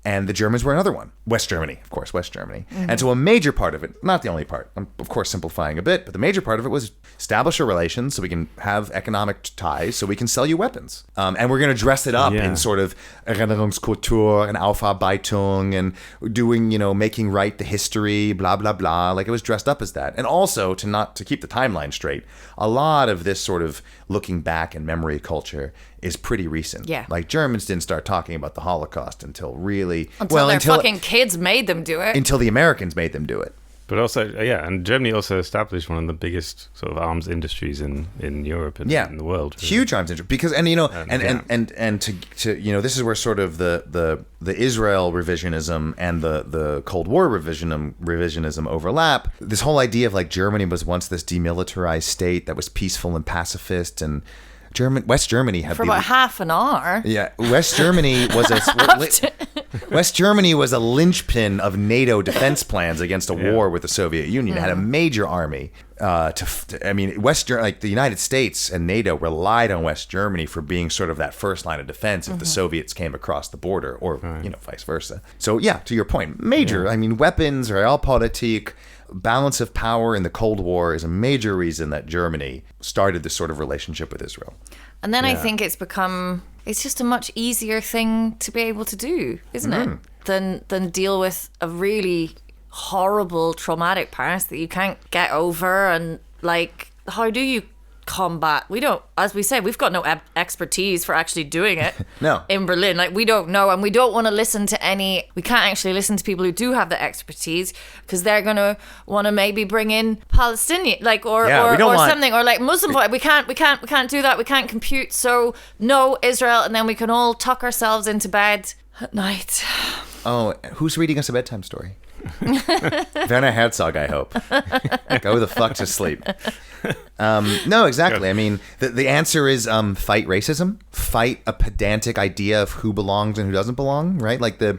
And the Germans were another one. West Germany, of course, West Germany. And so a major part of it, not the only part, I'm of course simplifying a bit, but the major part of it was establish a relation so we can have economic ties so we can sell you weapons. And we're going to dress it up in sort of Erinnerungskultur and Aufarbeitung and doing, making right the history, blah, blah, blah. Like it was dressed up as that. And also to keep the timeline straight, a lot of this sort of looking back and memory culture is pretty recent. Yeah. Like Germans didn't start talking about the Holocaust until their fucking kids made them do it. Until the Americans made them do it. But also, and Germany also established one of the biggest sort of arms industries in Europe and in the world. Really. Huge arms industry, because this is where sort of the Israel revisionism and the Cold War revisionism overlap. This whole idea of like Germany was once this demilitarized state that was peaceful and pacifist, and West Germany had for about half an hour. Yeah, West Germany was a linchpin of NATO defense plans against a war with the Soviet Union. It had a major army. The United States and NATO relied on West Germany for being sort of that first line of defense if the Soviets came across the border, or vice versa. So to your point, major. I mean, weapons, realpolitik, balance of power in the Cold War is a major reason that Germany started this sort of relationship with Israel. And then I think it's just a much easier thing to be able to do, isn't it? Than deal with a really horrible, traumatic past that you can't get over. And like, how do you combat? We don't, as we say, we've got no expertise for actually doing it. No. In Berlin, like we don't know, and we don't want to listen to we can't actually listen to people who do have the expertise, because they're going to want to maybe bring in Palestinian, like or something, or like Muslim. We can't do that. We can't compute. So no Israel, and then we can all tuck ourselves into bed at night. Oh, who's reading us a bedtime story? Werner Herzog, I hope. Go the fuck to sleep. No, exactly. I mean, the answer is fight racism, fight a pedantic idea of who belongs and who doesn't belong, right? Like the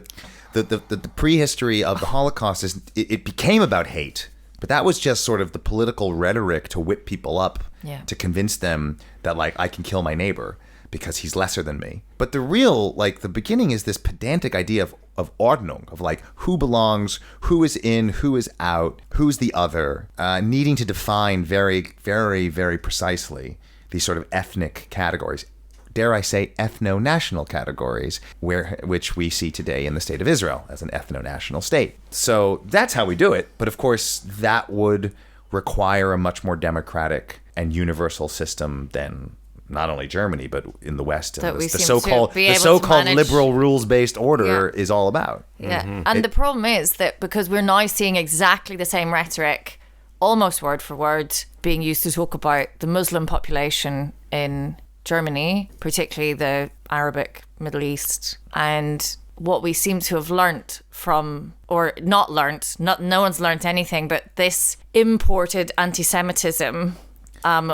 prehistory of the Holocaust it became about hate, but that was just sort of the political rhetoric to whip people up, to convince them that like I can kill my neighbor because he's lesser than me. But the real, like the beginning is this pedantic idea of Ordnung, of like who belongs, who is in, who is out, who's the other, needing to define very, very, very precisely these sort of ethnic categories, dare I say ethno-national categories, which we see today in the state of Israel as an ethno-national state. So that's how we do it. But of course, that would require a much more democratic and universal system than not only Germany, but in the West, and the so-called liberal rules-based order is all about. Yeah, and the problem is that because we're now seeing exactly the same rhetoric, almost word for word, being used to talk about the Muslim population in Germany, particularly the Arabic Middle East, and what we seem to have learnt from, or not learnt, no one's learnt anything, but this imported anti-Semitism,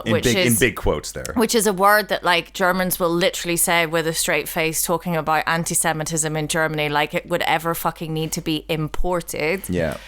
which is in big quotes there, which is a word that like Germans will literally say with a straight face, talking about anti-Semitism in Germany, like it would ever fucking need to be imported. Yeah.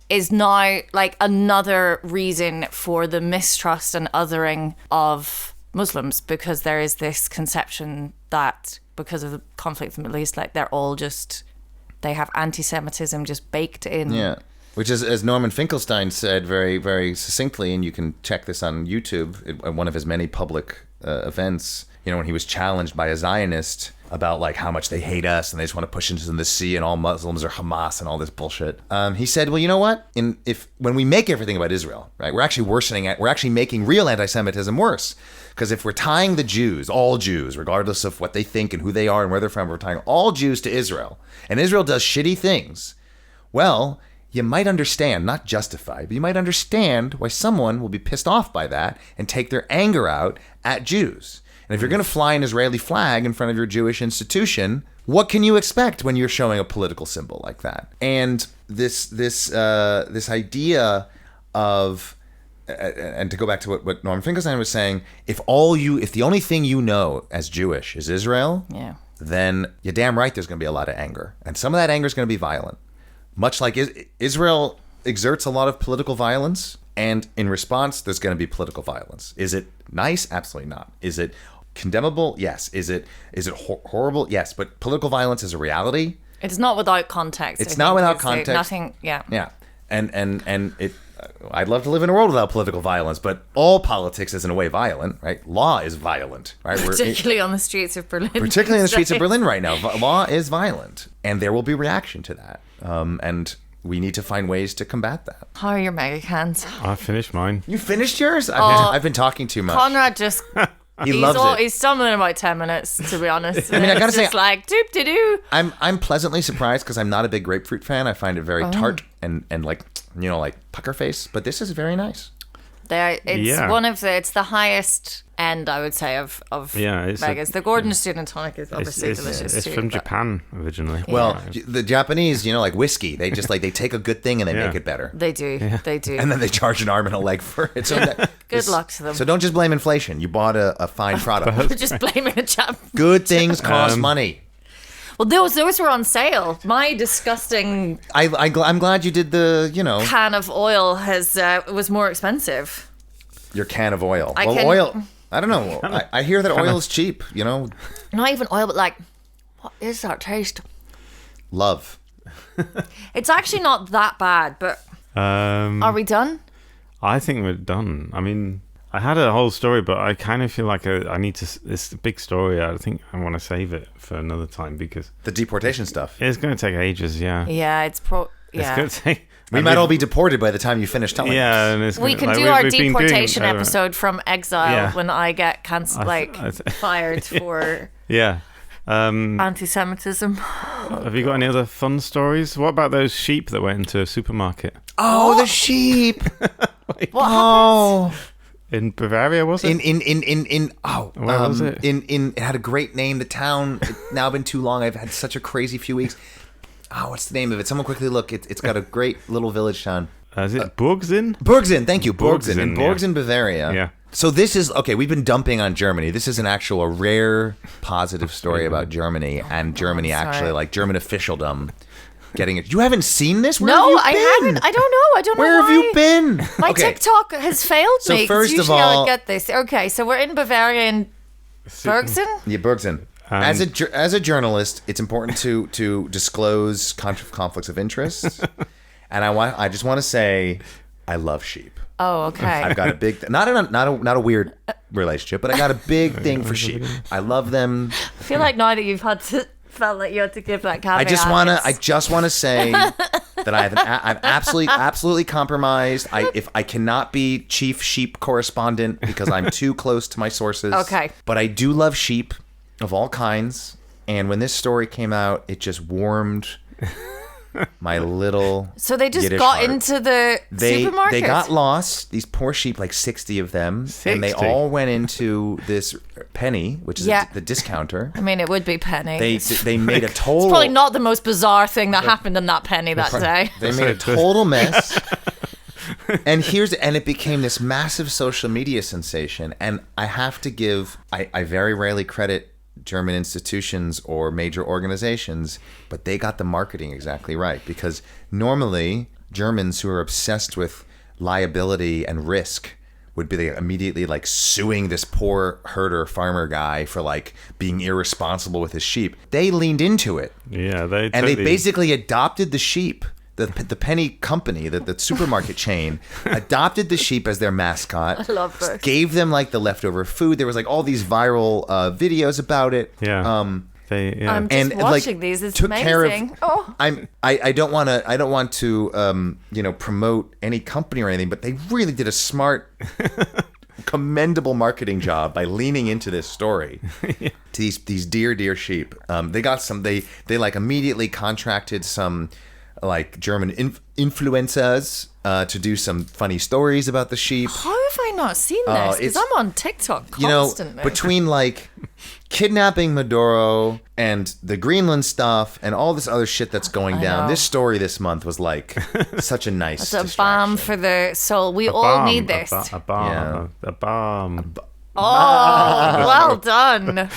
Is now like another reason for the mistrust and othering of Muslims, because there is this conception that because of the conflict in the Middle East, like they have anti-Semitism just baked in. Yeah. Which is, as Norman Finkelstein said very, very succinctly, and you can check this on YouTube, at one of his many public events, when he was challenged by a Zionist about like how much they hate us and they just want to push into the sea and all Muslims are Hamas and all this bullshit. He said, well, you know what? When we make everything about Israel, right, we're actually making real anti-Semitism worse. Because if we're tying the Jews, all Jews, regardless of what they think and who they are and where they're from, we're tying all Jews to Israel, and Israel does shitty things, well, you might understand, not justify, but you might understand why someone will be pissed off by that and take their anger out at Jews. And if you're going to fly an Israeli flag in front of your Jewish institution, what can you expect when you're showing a political symbol like that? And this idea of, and to go back to what Norman Finkelstein was saying, if the only thing you know as Jewish is Israel, yeah, then you're damn right there's going to be a lot of anger, and some of that anger is going to be violent. Much like Israel exerts a lot of political violence, and in response, there's going to be political violence. Is it nice? Absolutely not. Is it condemnable? Yes. Is it horrible? Yes. But political violence is a reality. It's not without context. It's not without context. Nothing. Yeah. Yeah. And it. I'd love to live in a world without political violence, but all politics is in a way violent, right? Law is violent, right? Particularly on the streets of Berlin. Particularly in the streets of Berlin right now. Law is violent, and there will be reaction to that. And we need to find ways to combat that. How are your Megacanners? I finished mine. You finished yours? I've been talking too much. Conrad just... He loves it. He's stumbling in about 10 minutes, to be honest. I mean, I gotta say, just like, doop-de-doo. I'm pleasantly surprised because I'm not a big grapefruit fan. I find it very tart and like, like pucker face. But this is very nice. It's the highest end, I would say, of Megas. The Gordon Student Tonic is obviously delicious It's too. from Japan originally. Well, the Japanese, like whiskey, they just they take a good thing and they make it better. They do. Yeah. They do. And then they charge an arm and a leg for it. So good luck to them. So don't just blame inflation. You bought a fine product. Just blaming a Jap. Good things cost money. Well, those were on sale. My disgusting... I'm glad you did the, can of oil was more expensive. Your can of oil. Oil... I don't know. I hear that oil is cheap, Not even oil, but like, what is that taste? Love. It's actually not that bad, but... Are we done? I think we're done. I mean... I had a whole story, but I kind of feel like I need to... It's a big story. I think I want to save it for another time because... The deportation stuff. It's going to take ages, yeah. Yeah, it's going to take... We might all be deported by the time you finish telling us. And we can do our deportation episode from exile when I get fired for... Yeah. Anti-Semitism. Have you got any other fun stories? What about those sheep that went into a supermarket? Oh, the sheep! What happened? In Bavaria, was it? Where was it? It had a great name. The town. It's now been too long. I've had such a crazy few weeks. What's the name of it? Someone quickly look. It's got a great little village town. Is it Burgsen? Burgsen, thank you. Burgsen. In Burgsen, Bavaria. Yeah. So this is, okay, we've been dumping on Germany. This is a rare positive story about Germany and Germany actually, like German officialdom. Getting it. You haven't seen this? Where have you been? I haven't. I don't know. I don't know Where have you been? My TikTok has failed me. So first of all, all, I get this. Okay, so we're in Bavaria in Burgsen. Yeah, Burgsen. As a journalist, it's important to disclose conflicts of interest, and I just want to say, I love sheep. Oh, okay. I've got a big, not a weird relationship, but I got a big thing for sheep. I love them. I feel like now that you've felt like you had to give that caveat. I just want to say that I'm absolutely compromised. I cannot be chief sheep correspondent because I'm too close to my sources. Okay. But I do love sheep of all kinds, and when this story came out, it just warmed My little So they just Yiddish got heart. into the supermarket? They got lost, these poor sheep, like 60 of them. 60? And they all went into this Penny, which is the discounter. I mean, it would be Penny. They made a total... It's probably not the most bizarre thing that happened in that Penny that day. They made a total mess. And it became this massive social media sensation. And I have to give, I very rarely credit German institutions or major organizations, but they got the marketing exactly right. Because normally Germans who are obsessed with liability and risk would be immediately like suing this poor herder farmer guy for like being irresponsible with his sheep. They leaned into it. Yeah, they basically adopted the sheep. The Penny company, the supermarket chain, adopted the sheep as their mascot. I love this. Gave them like the leftover food. There was like all these viral videos about it. Yeah. I'm just watching these. It's took amazing. Care of, I don't want to promote any company or anything, but they really did a smart, commendable marketing job by leaning into this story. To these dear sheep. They got some. They like immediately contracted some like German influencers to do some funny stories about the sheep. How have I not seen this? Because I'm on TikTok constantly. Between like kidnapping Maduro and the Greenland stuff and all this other shit that's going down, this story this month was like such a nice It's a balm for the soul. We all need this. A balm. Oh, well done.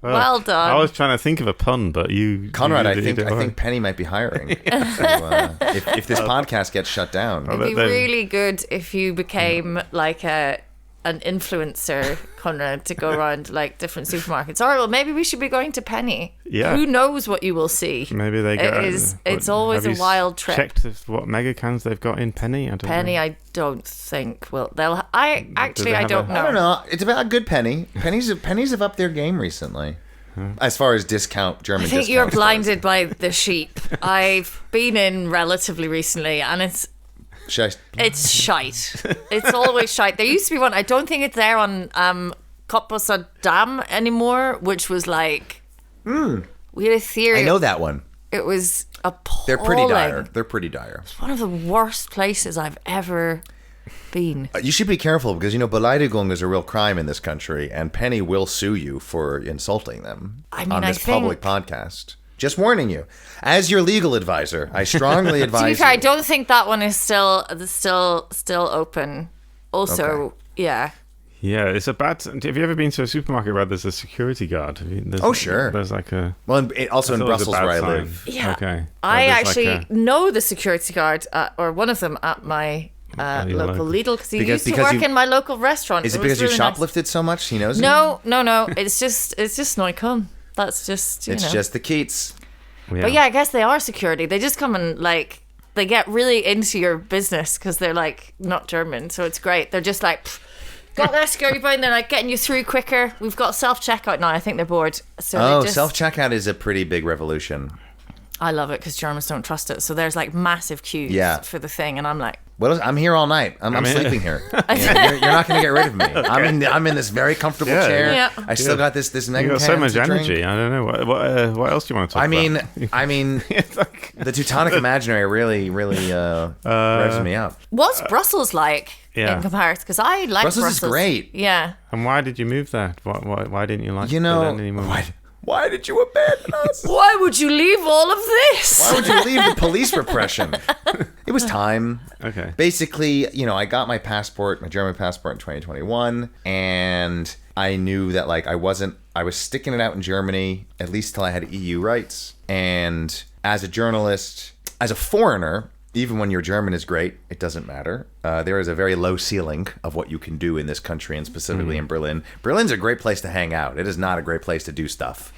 Well done. I was trying to think of a pun, but you... Conrad, I think Penny might be hiring. If this podcast gets shut down. It'd be really good if you became like an influencer, Conrad, to go around like different supermarkets. All right, well, maybe we should be going to Penny. Yeah. Who knows what you will see? Maybe they go... It's always a wild trip. Checked what Megacanners they've got in Penny? I don't think they'll... I don't know. I don't know. It's about a good Penny. Pennies have upped their game recently. As far as German discount. I think you're blinded by the sheep. I've been in relatively recently, and it's shite. It's always shite. There used to be one. I don't think it's there on Cottbusser Dam anymore, which was like we had a theory. I know that one. It was appalling. They're pretty dire. It's one of the worst places I've ever been. You should be careful because Beleidigung is a real crime in this country, and Penny will sue you for insulting them on this public podcast. Just warning you, as your legal advisor, I strongly advise. To be fair, you. I don't think that one is still open. Also, yeah. Yeah, it's a bad... Have you ever been to a supermarket where there's a security guard? Sure. There's like a... Well, also in Brussels where I live. Yeah. Okay. I actually know the security guard, or one of them at my local Lidl, because he used to work in my local restaurant. Is it because really you shoplifted so much? He knows No. It's just Neukölln. That's just, It's just the Keats. Yeah. But yeah, I guess they are security. They just come and like... They get really into your business because they're like not German. So it's great. They're just like... Got their security button, they're like getting you through quicker. We've got self-checkout now. I think they're bored. So self-checkout is a pretty big revolution. I love it because Germans don't trust it. So there's like massive queues for the thing, and I'm like, well, I'm here all night. I'm sleeping here. You're not going to get rid of me. Okay. I'm in this very comfortable chair. Yeah. I still got this mega. You got so much energy. I don't know what else do you want to talk about. I mean, the Teutonic Imaginary really revs me up. What's Brussels like? Yeah. In comparison, because I like Brussels. Brussels is great. Yeah. And why did you move there? Why didn't you like Berlin anymore? Why did you abandon us? Why would you leave all of this? Why would you leave the police repression? It was time. Okay. Basically, I got my German passport in 2021, and I knew that I was sticking it out in Germany, at least till I had EU rights. And as a journalist, as a foreigner, even when your German is great, it doesn't matter. There is a very low ceiling of what you can do in this country, and specifically in Berlin. Berlin's a great place to hang out. It is not a great place to do stuff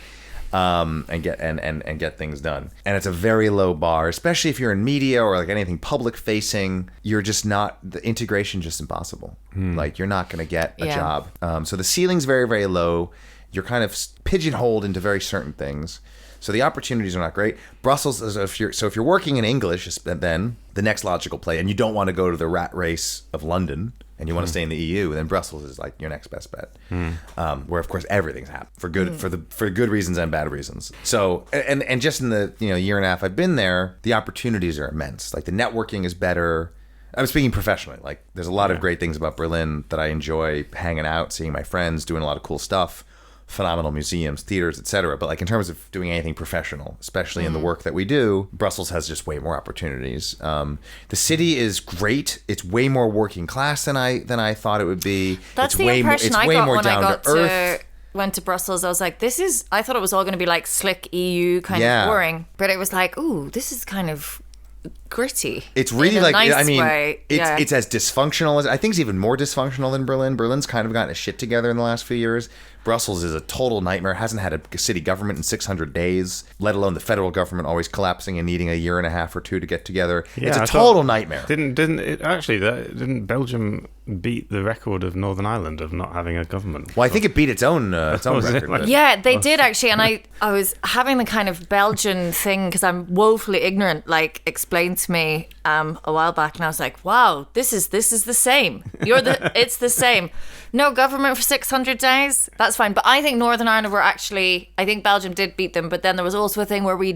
and get things done. And it's a very low bar, especially if you're in media or anything public facing. You're just not, the integration just impossible. You're not going to get a job. So the ceiling's very, very low. You're kind of pigeonholed into very certain things. So the opportunities are not great. Brussels is if you're working in English, then the next logical play, and you don't want to go to the rat race of London, and you want to stay in the EU, then Brussels is like your next best bet. Where of course everything's happened for good for good reasons and bad reasons. So and just in the year and a half I've been there, the opportunities are immense. Like the networking is better. I'm speaking professionally. Like there's a lot of great things about Berlin that I enjoy hanging out, seeing my friends, doing a lot of cool stuff. Phenomenal museums, theaters, etc. But like in terms of doing anything professional, especially in the work that we do, Brussels has just way more opportunities. The city is great. It's way more working class than I thought it would be. That's it's the way impression more, it's I way got more when down I got to earth. went to Brussels. I was like, I thought it was all going to be like slick EU kind Yeah. of boring, but it was like, ooh, this is kind of gritty. It's really in a like nice I mean, way. it's as dysfunctional as I think it's even more dysfunctional than Berlin. Berlin's kind of gotten its shit together in the last few years. Brussels is a total nightmare. Hasn't had a city government in 600 days, let alone the federal government always collapsing and needing a year and a half or two to get together. Yeah, it's a I total thought- nightmare. Didn't Belgium beat the record of Northern Ireland of not having a government? Well, I think it beat its own Was it record. like- Yeah, they did actually, and I was having the kind of Belgian thing because I'm woefully ignorant, like explained to me a while back, and I was like, "Wow, this is the same. It's the same. No government for 600 days. That's fine." But I think Northern Ireland I think Belgium did beat them, but then there was also a thing where we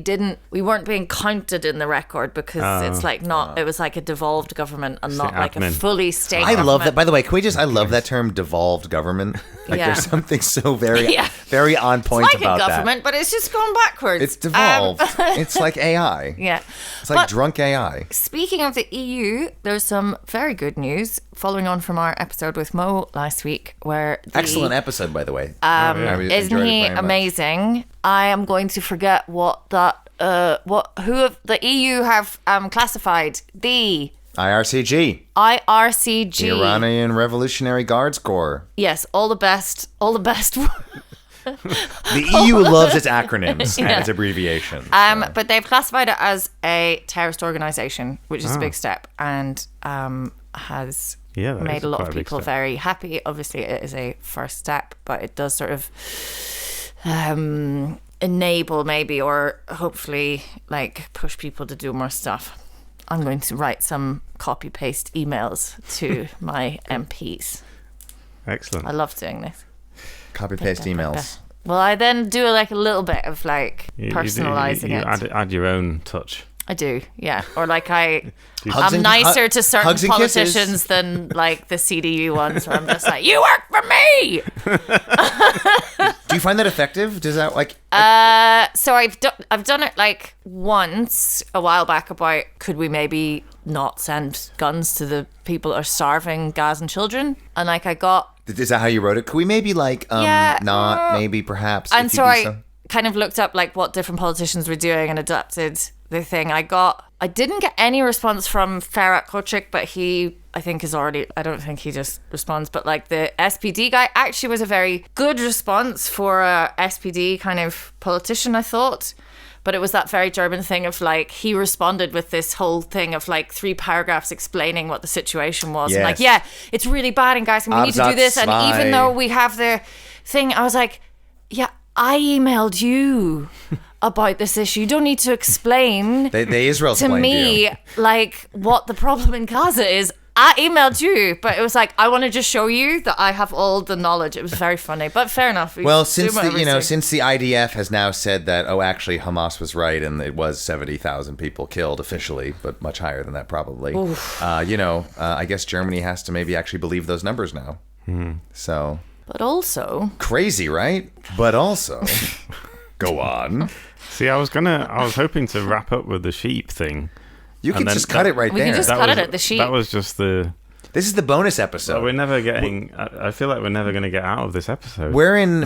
weren't being counted in the record because it's like it was like a devolved government and not like a admin. fully state. I love government. that. By the way, can we I love that term, devolved government. Like Yeah. there's something so very, Yeah. very on point It's like about a government, but it's just gone backwards. that. It's devolved. It's like AI. Yeah. It's like But drunk AI. speaking of the EU, there's some very good news following on from our episode with Mo last week, where Excellent episode, by the way. Isn't he very much. amazing? I am going to forget what the EU have classified the IRCG. IRCG. The Iranian Revolutionary Guards Corps. Yes, all the best. The EU loves its acronyms and its abbreviations. But they've classified it as a terrorist organization, which is a big step, and has that made is a lot quite of a big people step. very happy. Obviously, it is a first step, but it does sort of enable maybe, or hopefully like push people to do more stuff. I'm going to write some copy paste emails to my MPs. Excellent. I love doing this. Copy paste emails. Well, I then do like a little bit of like You personalizing it. Add your own touch. I do, yeah. Or like Hugs I'm and- nicer to certain hugs and kisses. politicians than like the CDU ones, where I'm just like, you work for me. Do you find that effective? Does that like? So I've done it like once a while back about could we maybe not send guns to the people that are starving Gazan children, and like I got. Is that how you wrote it? Could we maybe like Yeah, not maybe perhaps? And if you so do I some- kind of looked up like what different politicians were doing and adapted the thing. I didn't get any response from Noach Gၤuchowicz, but I don't think he just responds, but like the SPD guy actually was a very good response for a SPD kind of politician, I thought. But it was that very German thing of like, he responded with this whole thing of like 3 paragraphs explaining what the situation was. And like, Yes. yeah, it's really bad and guys, and we need to do this. And Absatz even zwei. though we have the thing, I was like, yeah, I emailed you about this issue. You don't need to explain the Israel to explained me you. like what the problem in Gaza is. I emailed you, but it was like, I want to just show you that I have all the knowledge. It was very funny, but fair enough. We Well, do since whatever we say. since the IDF has now said that, actually Hamas was right and it was 70,000 people killed officially, but much higher than that probably. I guess Germany has to maybe actually believe those numbers now. So But also, crazy, right? But also, go on. See, I was hoping to wrap up with the sheep thing. You And can then just cut it right We can there. just cut it at the sheep. That was just the. This is the bonus episode. But we're never getting. I feel like we're never going to get out of this episode. We're in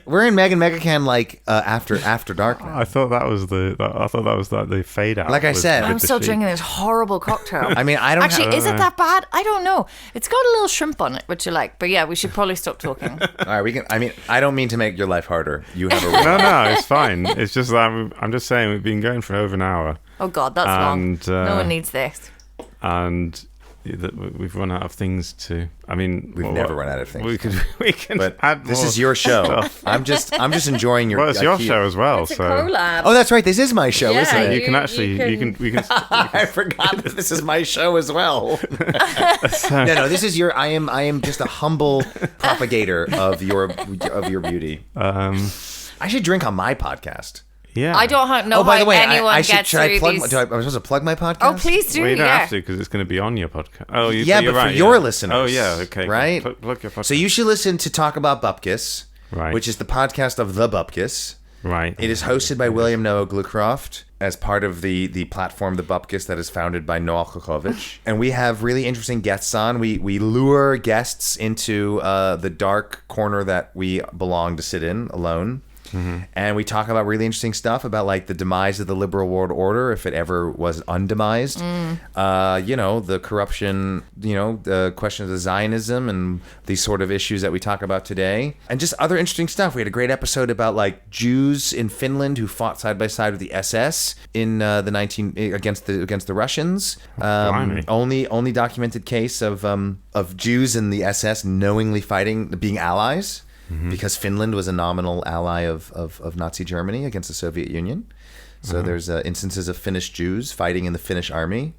Megacan like after dark now. I thought that was the fade out. Like I with- said. with I'm the still sheep. drinking this horrible cocktail. I mean, I don't Actually, have, is it that bad? I don't know. It's got a little shrimp on it, which you like. But yeah, we should probably stop talking. all right, we can. I mean, I don't mean to make your life harder. You have a No, it's fine. It's just that I'm just saying we've been going for over an hour, Oh God, that's long. And, No one needs this. and we've run out of things to. I mean, We've never run out of things. We can But add this more is your show. stuff. I'm just enjoying your. Well, it's your show as well. It's a So collab. Oh, that's right. This is my show, Yeah, isn't it? you can actually we can. I forgot that this is my show as well. No, this is your. I am just a humble propagator of your beauty. I should drink on my podcast. Yeah. I don't know Oh, by how the way, anyone I should. gets Should I through plug? these. Am I supposed to plug my podcast? Oh, please do. Well, you don't yeah. have to because it's going to be on your podcast. Oh, Yeah, you're but right, for your yeah. listeners. Oh, yeah. Okay. Right? Plug your podcast. So you should listen to Talk About Bupkes, Right. which is the podcast of the Bupkes. Right. It is hosted by William Noach Gćuuchowicz as part of the platform The Bupkes that is founded by Noach Gćuuchowicz. And we have really interesting guests on. We lure guests into the dark corner that we belong to sit in alone. Mm-hmm. And we talk about really interesting stuff about like the demise of the liberal world order, if it ever was undemised. The corruption, the question of the Zionism and these sort of issues that we talk about today, and just other interesting stuff. We had a great episode about like Jews in Finland who fought side by side with the SS in against the Russians. Blimey. Only documented case of Jews in the SS knowingly being allies. Because Finland was a nominal ally of Nazi Germany against the Soviet Union. So there's instances of Finnish Jews fighting in the Finnish army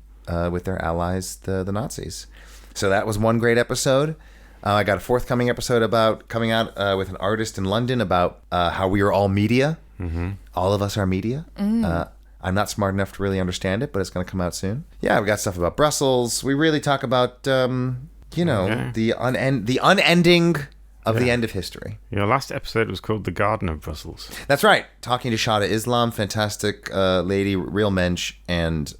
with their allies, the Nazis. So that was one great episode. I got a forthcoming episode about coming out with an artist in London about how we are all media. Mm-hmm. All of us are media. I'm not smart enough to really understand it, but it's going to come out soon. Yeah, we got stuff about Brussels. We really talk about, the unending... of the end of history. Your last episode was called The Garden of Brussels. That's right. Talking to Shada Islam, fantastic lady, real mensch, and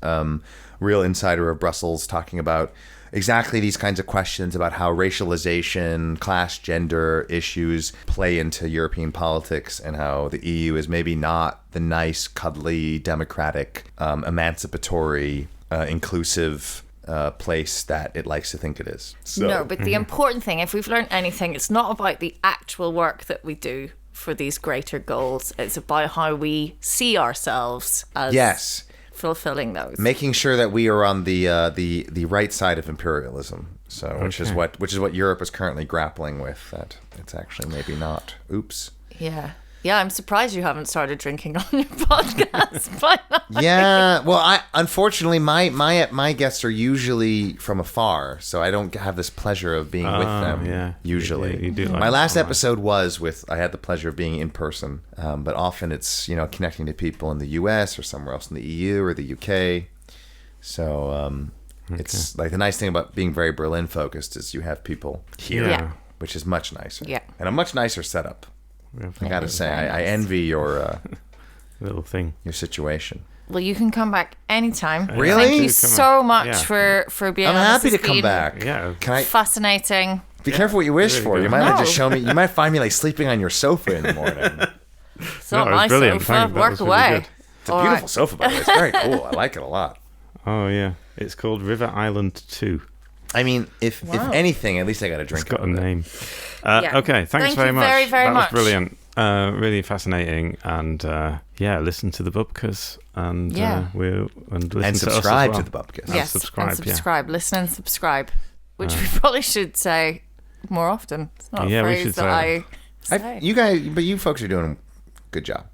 real insider of Brussels, talking about exactly these kinds of questions about how racialization, class, gender issues play into European politics, and how the EU is maybe not the nice, cuddly, democratic, emancipatory, inclusive place that it likes to think it is. So. No, but the important thing, if we've learned anything, it's not about the actual work that we do for these greater goals. It's about how we see ourselves as fulfilling those. Making sure that we are on the right side of imperialism. So, which is what Europe is currently grappling with. That it's actually maybe not. Oops. Yeah. Yeah, I'm surprised you haven't started drinking on your podcast by now. Yeah, well, unfortunately my guests are usually from afar, so I don't have this pleasure of being with them. Yeah. Usually, You do like my last online. episode was I had the pleasure of being in person, but often it's connecting to people in the U.S. or somewhere else in the EU or the U.K. So it's like the nice thing about being very Berlin focused is you have people here, Yeah. which is much nicer. Yeah. And a much nicer setup. I gotta say, very I nice. envy your Little thing. situation. Well, you can come back anytime. Really? Thank you so much Yeah. for being I'm on. happy This to has come been back. Yeah. Can I? Fascinating. Be careful what you wish Really for. good. You might not No. just show me. You might find me like sleeping on your sofa in the morning. It's No, not it was my brilliant. sofa. Thank you. That Work was really away. good. It's a beautiful sofa, by the way. It's very cool. I like it a lot. Oh, yeah. It's called River Island 2. I mean, if anything, at least I got a drink. It's got a out of it. name. Yeah. Okay, thanks Thank very you much. very, very that much. was brilliant. Really fascinating. And listen to the Bupkes and Yeah. listen And to us as subscribe well. to the Bupkes. And Yes, subscribe, and yeah. subscribe. Listen and subscribe, which we probably should say more often. It's not Yeah, a we phrase should that say I say. You folks are doing a good job.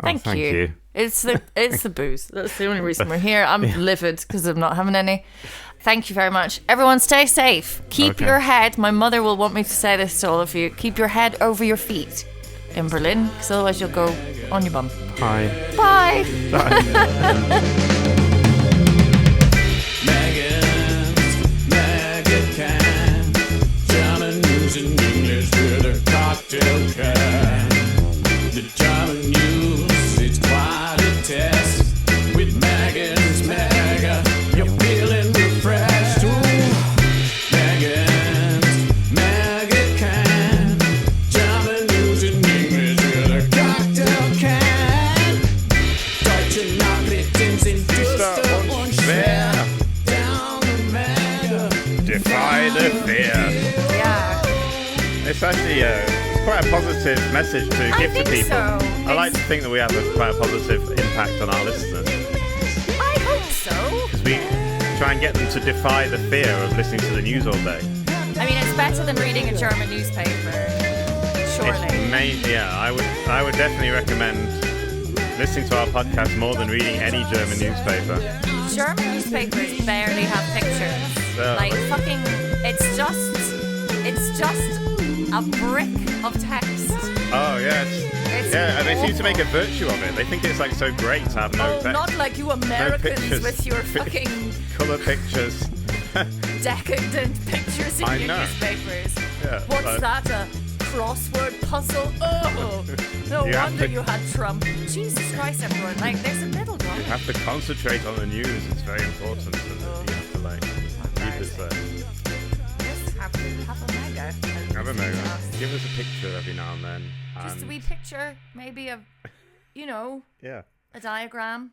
Thank thank you. you. It's the booze. That's the only reason we're here. I'm livid because I'm not having any. Thank you very much. Everyone stay safe. Keep Okay. your head. My mother will want me to say this to all of you. Keep your head over your feet in Berlin, because otherwise you'll go on your bum. Hi. Bye. Megacan, German news and English with a cocktail can. The German news, it's quite a test. With Megan's Mega, you're feeling refreshed. Megan's Megacan, German news and English with a cocktail can. Deutsche Nachrichten sind düster und schwer. Down the Mega. Defy the fear. Yeah. It's actually it's quite a positive message to give to think people. so. I like to think that we have quite a positive impact on our listeners. I hope so. Because try and get them to defy the fear of listening to the news all day. I mean, it's better than reading a German newspaper. Surely. I would definitely recommend listening to our podcast more than reading any German newspaper. German newspapers barely have pictures. Like fucking, it's just a brick of text. Oh yes. And they seem to make a virtue of it. They think it's like so great to have no text. Not like you Americans no with your fucking colour pictures. decadent pictures in your newspapers. Yeah, What's that? A crossword puzzle? Oh, no wonder you had Trump. Jesus Christ, everyone! Like, there's a middle ground. You have to concentrate on the news. It's very important, and you have to like keep it there. Just have a mega. Have a mega. Give us a picture every now and then. Just a wee picture, maybe of, yeah, a diagram.